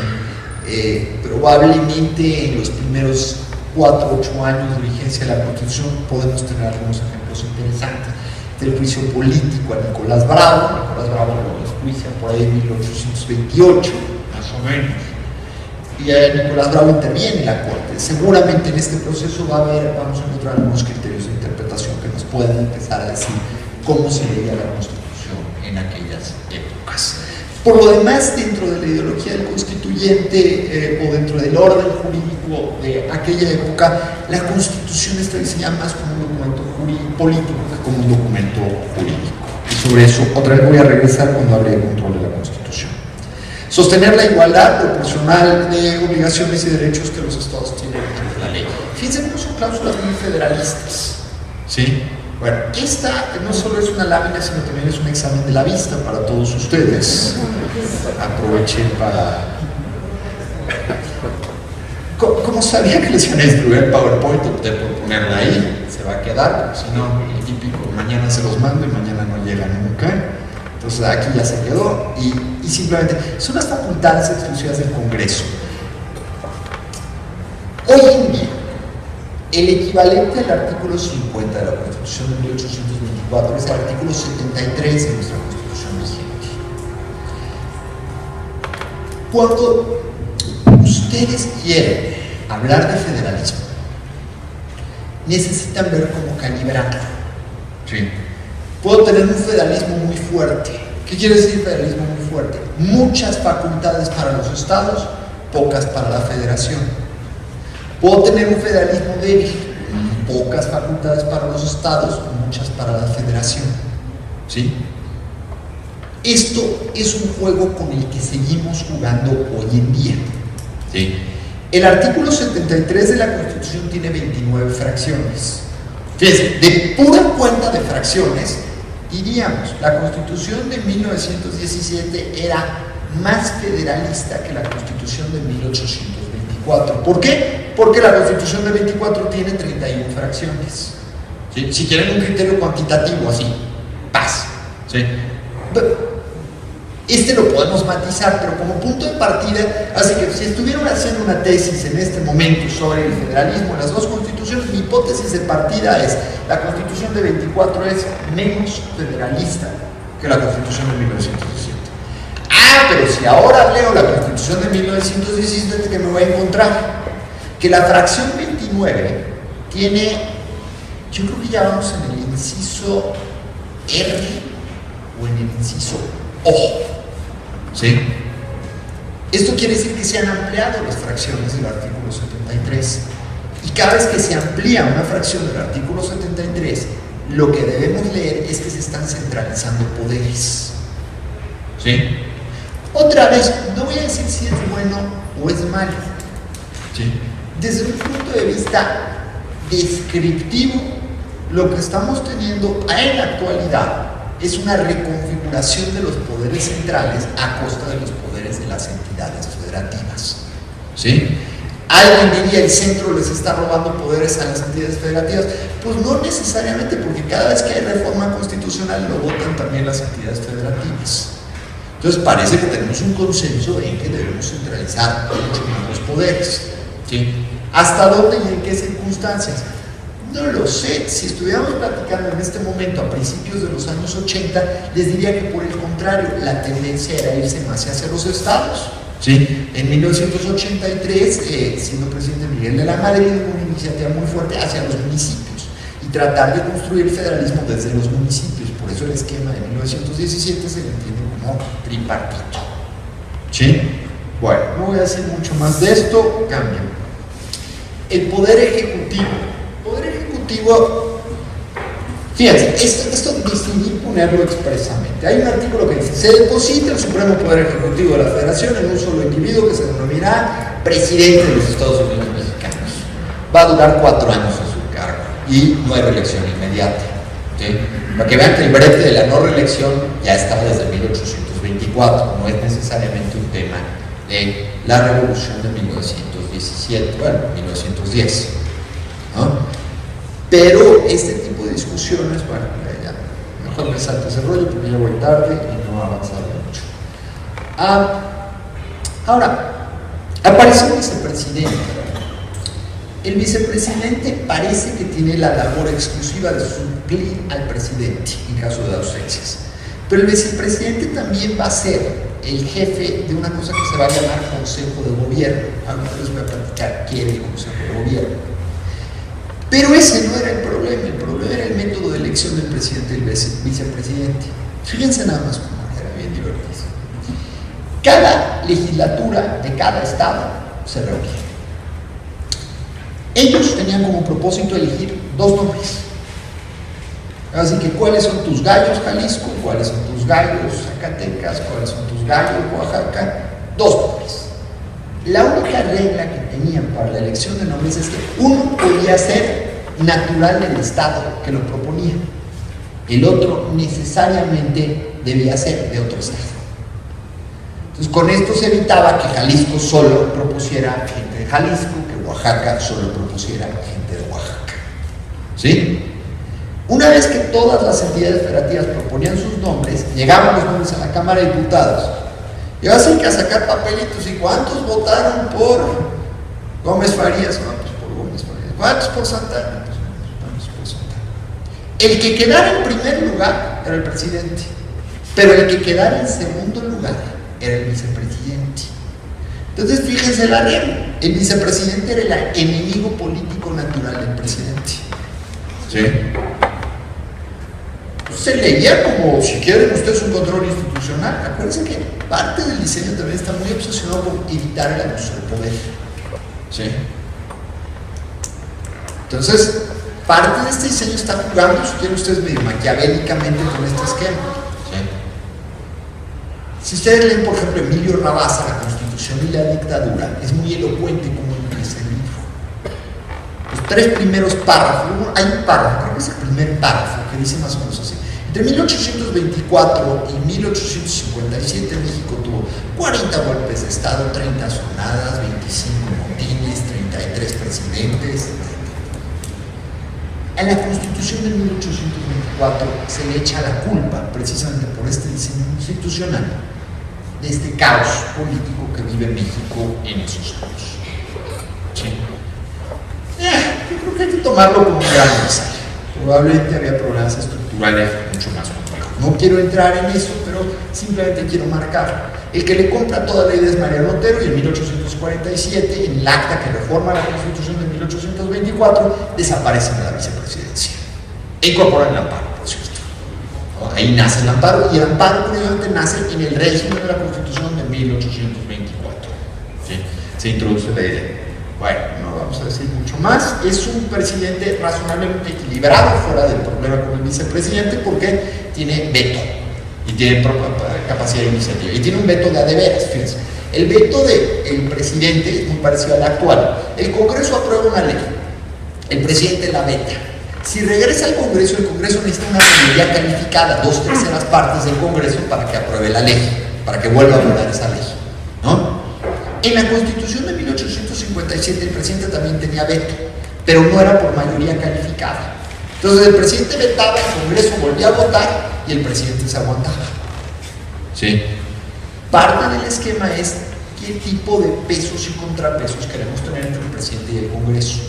Probablemente en los primeros 4 o 8 años de vigencia de la Constitución podemos tener algunos ejemplos interesantes del juicio político a Nicolás Bravo. Nicolás Bravo lo enjuicia por ahí en 1828, más o menos. Y Nicolás Bravo interviene en la Corte. Seguramente en este proceso vamos a encontrar algunos criterios de interpretación que nos puedan empezar a decir cómo se leía la Constitución en aquellas épocas. Por lo demás, dentro de la ideología del constituyente o dentro del orden jurídico de aquella época, la Constitución está diseñada más como un documento político que como un documento jurídico. Y sobre eso otra vez voy a regresar cuando hable de control de la Constitución. Sostener la igualdad proporcional de obligaciones y derechos que los estados tienen ante la ley. Fíjense cómo son cláusulas muy federalistas. ¿Sí? Bueno, esta no solo es una lámina, sino también es un examen de la vista para todos ustedes. Aprovechen para... Como sabía que les iban a distribuir el PowerPoint, opté por ponerla ahí. Se va a quedar, porque si no, el típico, mañana se los mando y mañana no llega nunca. Entonces aquí ya se quedó y y simplemente son las facultades exclusivas del Congreso. Hoy en día, el equivalente al artículo 50 de la Constitución de 1824 es el artículo 73 de nuestra Constitución vigente. Cuando ustedes quieren hablar de federalismo, necesitan ver cómo calibrarlo. ¿Sí? Puedo tener un federalismo muy fuerte. ¿Qué quiere decir federalismo muy fuerte? Muchas facultades para los estados, pocas para la federación. Puedo tener un federalismo débil, pocas facultades para los estados, muchas para la federación. ¿Sí? Esto es un juego con el que seguimos jugando hoy en día. ¿Sí? El artículo 73 de la Constitución tiene 29 fracciones. Fíjense, de pura cuenta de fracciones, diríamos, la Constitución de 1917 era más federalista que la Constitución de 1824. ¿Por qué? Porque la Constitución de 24 tiene 31 fracciones. ¿Sí? Si quieren un criterio cuantitativo así, paz. ¿Sí? Este lo podemos matizar, pero como punto de partida, así que si estuvieran haciendo una tesis en este momento sobre el federalismo en las dos constituciones, mi hipótesis de partida es: la Constitución de 24 es menos federalista que la Constitución de 1917. Pero si ahora leo la Constitución de 1917, ¿qué me voy a encontrar? Que la fracción 29 tiene, yo creo que ya vamos en el inciso R o en el inciso O. ¿Sí? Esto quiere decir que se han ampliado las fracciones del artículo 73. Y cada vez que se amplía una fracción del artículo 73, lo que debemos leer es que se están centralizando poderes. ¿Sí? Otra vez, no voy a decir si es bueno o es malo. ¿Sí? Desde un punto de vista descriptivo, lo que estamos teniendo en la actualidad es una reconfiguración de los poderes centrales a costa de los poderes de las entidades federativas. ¿Sí? ¿Alguien diría el centro les está robando poderes a las entidades federativas? Pues no necesariamente, porque cada vez que hay reforma constitucional lo votan también las entidades federativas. Entonces parece que tenemos un consenso en que debemos centralizar mucho más los poderes. ¿Sí? ¿Hasta dónde y en qué circunstancias? No lo sé. Si estuviéramos platicando en este momento a principios de los años 80, les diría que por el contrario, la tendencia era irse más hacia los estados. ¿Sí? En 1983, siendo presidente Miguel de la Madrid, hubo una iniciativa muy fuerte hacia los municipios y tratar de construir el federalismo desde los municipios. Por eso el esquema de 1917 se le entiende como tripartito. ¿Sí? Bueno, no voy a decir mucho más de esto, cambio. El poder ejecutivo. Fíjense, esto decidí ponerlo expresamente. Hay un artículo que dice: se deposita el supremo poder ejecutivo de la federación en un solo individuo que se denominará presidente de los Estados Unidos mexicanos. Va a durar 4 años en su cargo y no hay reelección inmediata. ¿Sí? Para que vean que el brete de la no reelección ya estaba desde 1824, no es necesariamente un tema de la revolución de 1917, bueno, 1910, ¿no? Pero este tipo de discusiones, bueno, ya, mejor me salto ese rollo porque ya voy tarde y no ha avanzado mucho. Ahora, aparece el vicepresidente. El vicepresidente parece que tiene la labor exclusiva de suplir al presidente en caso de ausencias. Pero el vicepresidente también va a ser el jefe de una cosa que se va a llamar Consejo de Gobierno. Ahora les voy a platicar qué era el Consejo de Gobierno. Pero ese no era el problema era el método de elección del presidente y del vicepresidente. Fíjense nada más cómo era bien divertido. Cada legislatura de cada estado se reunía. Ellos tenían como propósito elegir 2 nombres. Así que, ¿cuáles son tus gallos, Jalisco? ¿Cuáles son tus gallos, Zacatecas? ¿Cuáles son tus gallos, Oaxaca? 2 nombres. La única regla que tenían para la elección de nombres es que uno podía ser natural del estado que lo proponía, el otro necesariamente debía ser de otro estado. Entonces, con esto se evitaba que Jalisco solo propusiera gente de Jalisco, que Oaxaca solo propusiera gente de Oaxaca. ¿Sí? Una vez que todas las entidades federativas proponían sus nombres, llegaban los nombres a la Cámara de Diputados Y vas a ir a sacar papelitos. ¿Y cuántos votaron por Gómez Farías? No, pues por Gómez Farías. ¿Cuántos por Santana? Pues ¿cuántos por Santana? El que quedara en primer lugar era el presidente, pero el que quedara en segundo lugar era el vicepresidente. Entonces, fíjense la regla. El vicepresidente era el enemigo político natural del presidente. ¿Sí? Se leía como, si quieren ustedes un control institucional. Acuérdense que parte del diseño también está muy obsesionado por evitar el abuso del poder. ¿Sí? Entonces, parte de este diseño está jugando, si quieren ustedes, medio maquiavélicamente con este esquema. ¿Sí? Si ustedes leen, por ejemplo, Emilio Rabasa, La Constitución y la Dictadura, es muy elocuente como empieza el libro. Los tres primeros párrafos, hay un párrafo, creo que es el primer párrafo, que dice más o menos así. Entre 1824 y 1857 México tuvo 40 golpes de Estado, 30 sonadas, 25 motines, 33 presidentes. A la Constitución de 1824 se le echa la culpa, precisamente por este diseño institucional, de este caos político que vive México en esos años. ¿Sí? Yo creo que hay que tomarlo como un gran mensaje. Probablemente había problemas estructurales mucho más complejos. No quiero entrar en eso, pero simplemente quiero marcar. El que le compra toda la idea es Mariano Otero, y en 1847, en el acta que reforma la Constitución de 1824, desaparecen de la vicepresidencia e incorporan el amparo, por cierto. Ahí nace el amparo, y el amparo curiosamente nace en el régimen de la Constitución de 1824. ¿Sí? Se introduce la idea. Bueno, no vamos a decir mucho más. Es un presidente razonablemente equilibrado fuera del problema con el vicepresidente, porque tiene veto y tiene capacidad de iniciativa, y tiene un veto de a de veras. Fíjense, el veto del presidente es muy parecido al actual. El Congreso aprueba una ley, el presidente la veta. Si regresa al Congreso, el Congreso necesita una mayoría calificada, 2/3 partes del Congreso, para que apruebe la ley, para que vuelva a votar esa ley, ¿no? En la Constitución de 1857 el presidente también tenía veto, pero no era por mayoría calificada. Entonces el presidente vetaba, el Congreso volvía a votar y el presidente se aguantaba. ¿Sí? Parte del esquema es qué tipo de pesos y contrapesos queremos tener entre el presidente y el Congreso.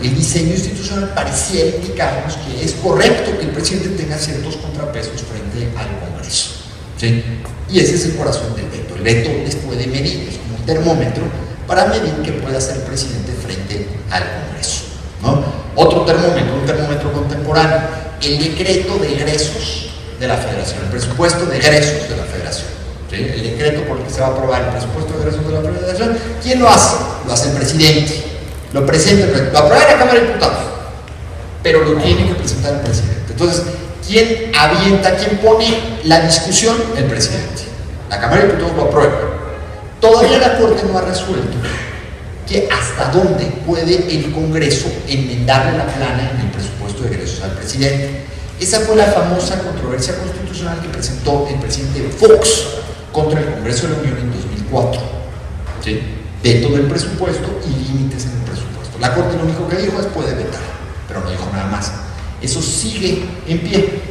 El diseño institucional parecía indicarnos que es correcto que el presidente tenga ciertos contrapesos frente al Congreso. ¿Sí? Y ese es el corazón del veto. El veto les puede medir, es como un termómetro para medir qué puede hacer el presidente frente al Congreso, ¿no? Otro termómetro, un termómetro contemporáneo, el decreto de egresos de la Federación, el presupuesto de egresos de la Federación. ¿Sí? El decreto por el que se va a aprobar el presupuesto de egresos de la Federación, ¿quién lo hace? Lo hace el presidente. Lo presenta, lo aprueba la Cámara de Diputados, pero lo tiene que presentar el presidente. Entonces, ¿quién avienta, quién pone la discusión? El presidente. La Cámara de Diputados lo aprueba. Todavía la Corte no ha resuelto que hasta dónde puede el Congreso enmendarle la plana en el presupuesto de egresos al presidente. Esa fue la famosa controversia constitucional que presentó el presidente Fox contra el Congreso de la Unión en 2004. ¿Sí? Veto del presupuesto y límites en el presupuesto. La Corte lo único que dijo es puede vetar, pero no dijo nada más. Eso sigue en pie,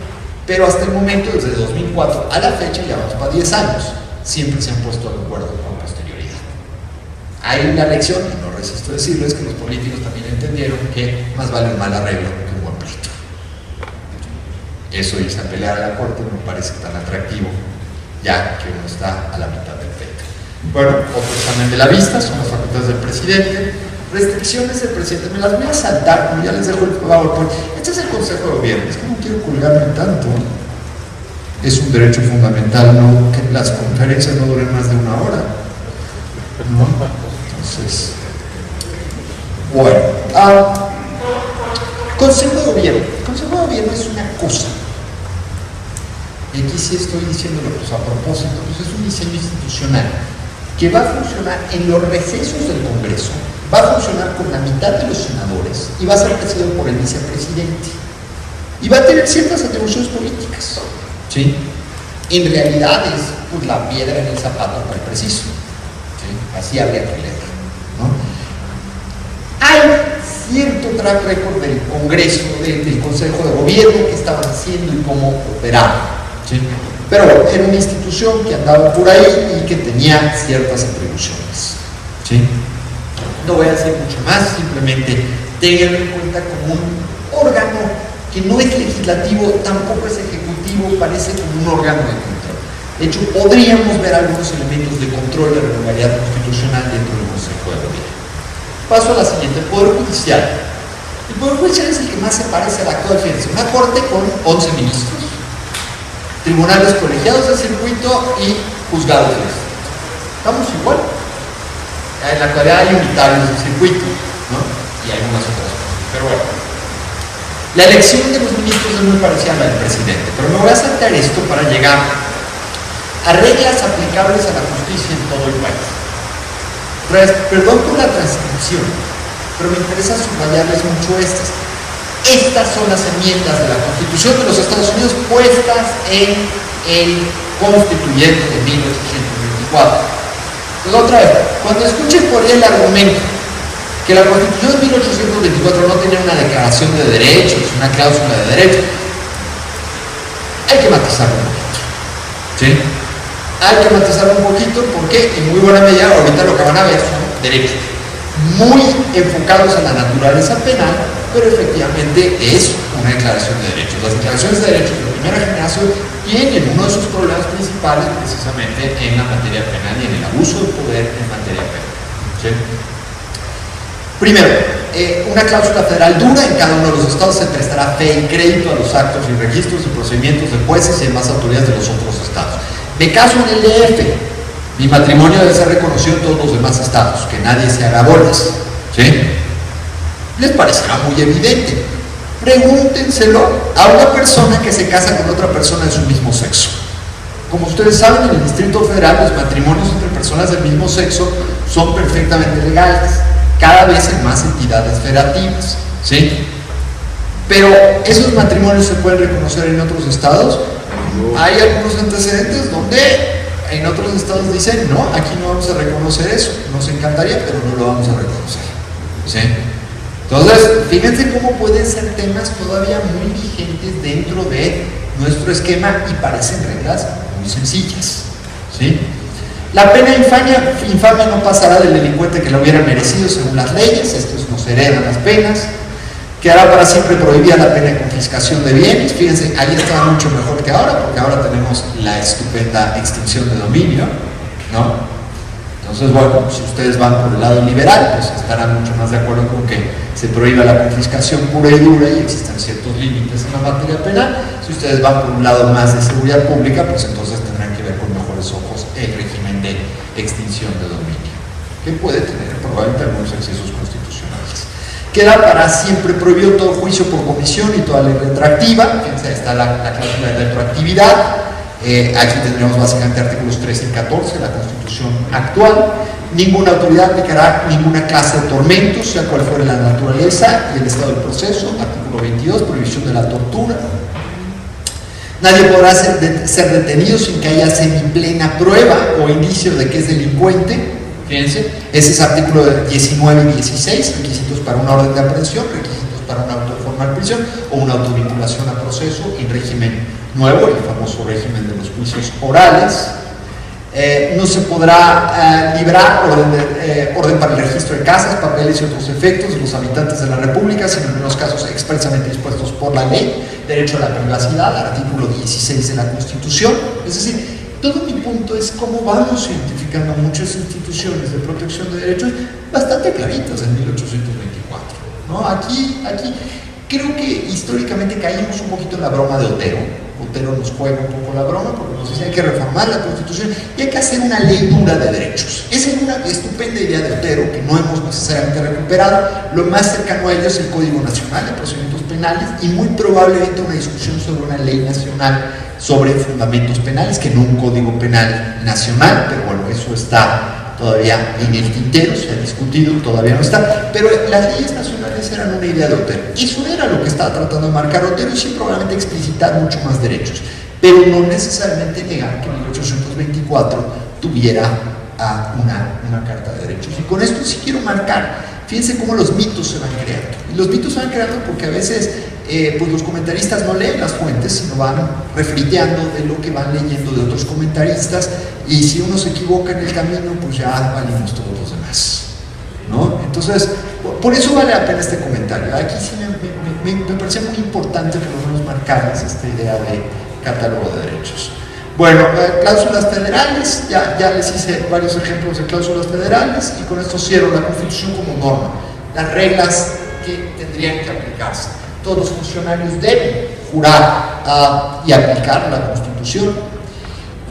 pero hasta el momento, desde 2004 a la fecha, ya vamos para 10 años, siempre se han puesto de acuerdo con posterioridad. Hay una lección, y no resisto decirles, que los políticos también entendieron que más vale un mal arreglo que un buen pleito. Eso, irse a pelear a la Corte, no me parece tan atractivo, ya que uno está a la mitad del pleito. Bueno, otro examen de la vista son las facultades del presidente. Restricciones del presidente, me las voy a saltar, como ya les dejo el PowerPoint. Este es el Consejo de Gobierno, es que no quiero colgarme tanto. Es un derecho fundamental, ¿no? Que las conferencias no duren más de 1 hora, ¿no? Entonces, bueno, Consejo de Gobierno. El Consejo de Gobierno es una cosa. Y aquí sí estoy diciéndolo pues, a propósito, pues es un diseño institucional que va a funcionar en los recesos del Congreso, va a funcionar con la mitad de los senadores y va a ser presidido por el vicepresidente. Y va a tener ciertas atribuciones políticas. ¿Sí? En realidad es pues, la piedra en el zapato para el preciso. ¿Sí? Así habría que leer, ¿no? Hay cierto track record del Congreso, del Consejo de Gobierno, que estaban haciendo y cómo operaban. ¿Sí? Pero bueno, era una institución que andaba por ahí y que tenía ciertas atribuciones. ¿Sí? No voy a decir mucho más, simplemente tengan en cuenta como un órgano que no es legislativo, tampoco es ejecutivo, parece como un órgano de control. De hecho, podríamos ver algunos elementos de control de regularidad constitucional dentro del Consejo de Gobierno. Paso a la siguiente, el Poder Judicial. El Poder Judicial es el que más se parece a la actual, fíjense, una corte con 11 ministros, tribunales colegiados de circuito y juzgados de distrito. Estamos igual. En la actualidad hay unitarios de circuito, ¿no? Y algunas otras cosas. Pero bueno, la elección de los ministros es muy parecida a la del presidente, pero me voy a saltar esto para llegar a reglas aplicables a la justicia en todo el país. Perdón por la transcripción, pero me interesa subrayarles mucho estas. Estas son las enmiendas de la Constitución de los Estados Unidos puestas en el Constituyente de 1824. Pues otra vez, cuando escuchen por ahí el argumento que la Constitución de 1824 no tenía una declaración de derechos, una cláusula de derechos, hay que matizarlo un poquito. ¿Sí? Hay que matizarlo un poquito porque en muy buena medida ahorita lo que van a ver son derechos muy enfocados a la naturaleza penal, pero efectivamente es una declaración de derechos. Las declaraciones de derechos de primera generación tienen uno de sus problemas principales precisamente en la materia penal y en el abuso de poder en materia penal. ¿Sí? Primero, una cláusula federal dura: en cada uno de los estados se prestará fe y crédito a los actos y registros y procedimientos de jueces y demás autoridades de los otros estados. Me caso en el DF, mi matrimonio debe ser reconocido en todos los demás estados, que nadie se haga bolas. ¿Sí? Les parecerá muy evidente. Pregúntenselo a una persona que se casa con otra persona de su mismo sexo. Como ustedes saben, en el Distrito Federal los matrimonios entre personas del mismo sexo son perfectamente legales, cada vez en más entidades federativas. ¿Sí? Pero esos matrimonios se pueden reconocer en otros estados. Hay algunos antecedentes donde en otros estados dicen: no, aquí no vamos a reconocer eso, nos encantaría, pero no lo vamos a reconocer. ¿Sí? Entonces, fíjense cómo pueden ser temas todavía muy vigentes dentro de nuestro esquema y parecen reglas muy sencillas. ¿Sí? La pena infamia no pasará del delincuente que la hubiera merecido según las leyes. Estos nos heredan las penas. Quedará para siempre prohibida la pena de confiscación de bienes. Fíjense, ahí estaba mucho mejor que ahora, porque ahora tenemos la estupenda extinción de dominio, ¿no? Entonces, bueno, si ustedes van por el lado liberal, pues estarán mucho más de acuerdo con que se prohíba la confiscación pura y dura y existan ciertos límites en la materia penal. Si ustedes van por un lado más de seguridad pública, pues entonces tendrán que ver con mejores ojos el régimen de extinción de dominio, que puede tener probablemente algunos excesos constitucionales. Queda para siempre prohibido todo juicio por comisión y toda ley retroactiva. Fíjense, ahí está la cláusula de retroactividad. Aquí tendremos básicamente artículos 13 y 14 de la Constitución actual. Ninguna autoridad aplicará ninguna clase de tormentos, sea cual fuere la naturaleza y el estado del proceso. Artículo 22, prohibición de la tortura. Nadie podrá ser detenido sin que haya semiplena prueba o indicio de que es delincuente. Fíjense, ese es artículo 19 y 16, requisitos para una orden de aprehensión, requisitos para un auto de formal prisión o una autovinculación a proceso en régimen nuevo, el famoso régimen de los juicios orales. No se podrá librar orden para el registro de casas, papeles y otros efectos de los habitantes de la República, sino en los casos expresamente dispuestos por la ley. Derecho a la privacidad, artículo 16 de la Constitución. Es decir, todo mi punto es cómo vamos identificando muchas instituciones de protección de derechos bastante claritas en 1824, ¿no? Aquí creo que históricamente caímos un poquito en la broma de Otero. Otero nos juega un poco la broma porque nos dice: hay que reformar la Constitución y hay que hacer una ley dura de derechos. Esa es una estupenda idea de Otero que no hemos necesariamente recuperado. Lo más cercano a ello es el Código Nacional de Procedimientos Penales y muy probablemente una discusión sobre una ley nacional sobre fundamentos penales, que no un código penal nacional, pero bueno, eso está todavía en el tintero, se ha discutido, todavía no está, pero las leyes nacionales eran una idea de Otero. Eso era lo que estaba tratando de marcar Otero y sí probablemente explicitar mucho más derechos, pero no necesariamente negar que 1824 tuviera una carta de derechos. Y con esto sí quiero marcar fíjense cómo los mitos se van creando. Y los mitos se van creando porque a veces pues los comentaristas no leen las fuentes, sino van refriteando de lo que van leyendo de otros comentaristas, y si uno se equivoca en el camino, pues ya valimos todos los demás, ¿no? Entonces, por eso vale la pena este comentario. Aquí sí me parecía muy importante por lo menos marcarles esta idea de catálogo de derechos. Bueno, cláusulas federales, ya les hice varios ejemplos de cláusulas federales, y con esto cierro la Constitución como norma, las reglas que tendrían que aplicarse. Todos los funcionarios deben jurar y aplicar la Constitución.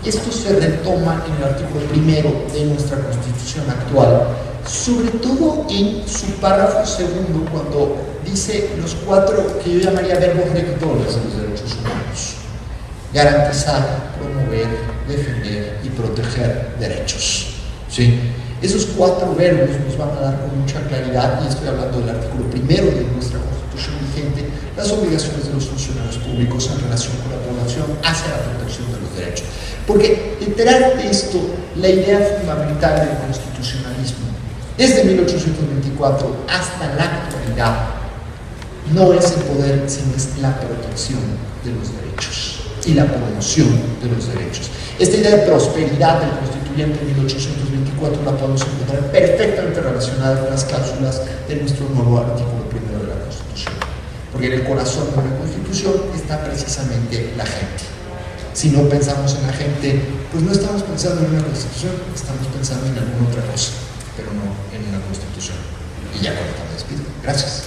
Esto se retoma en el artículo 1 de nuestra Constitución actual, sobre todo en su párrafo 2, cuando dice los 4 que yo llamaría verbos rectores de los derechos humanos: garantizar, promover, defender y proteger derechos. ¿Sí? Esos 4 verbos nos van a dar con mucha claridad, y estoy hablando del artículo 1 de nuestra Constitución vigente, las obligaciones de los funcionarios públicos en relación con la población hacia la protección de los derechos. Porque detrás de esto, la idea fundamental del constitucionalismo, desde 1824 hasta la actualidad, no es el poder, sino es la protección de los derechos y la promoción de los derechos. Esta idea de prosperidad del constituyente de 1824 la podemos encontrar perfectamente relacionada con las cláusulas de nuestro nuevo artículo 1 de la Constitución, porque en el corazón de la Constitución está precisamente la gente. Si no pensamos en la gente, pues no estamos pensando en una Constitución, estamos pensando en alguna otra cosa, pero no en una Constitución. Y ya con esto me despido. Gracias.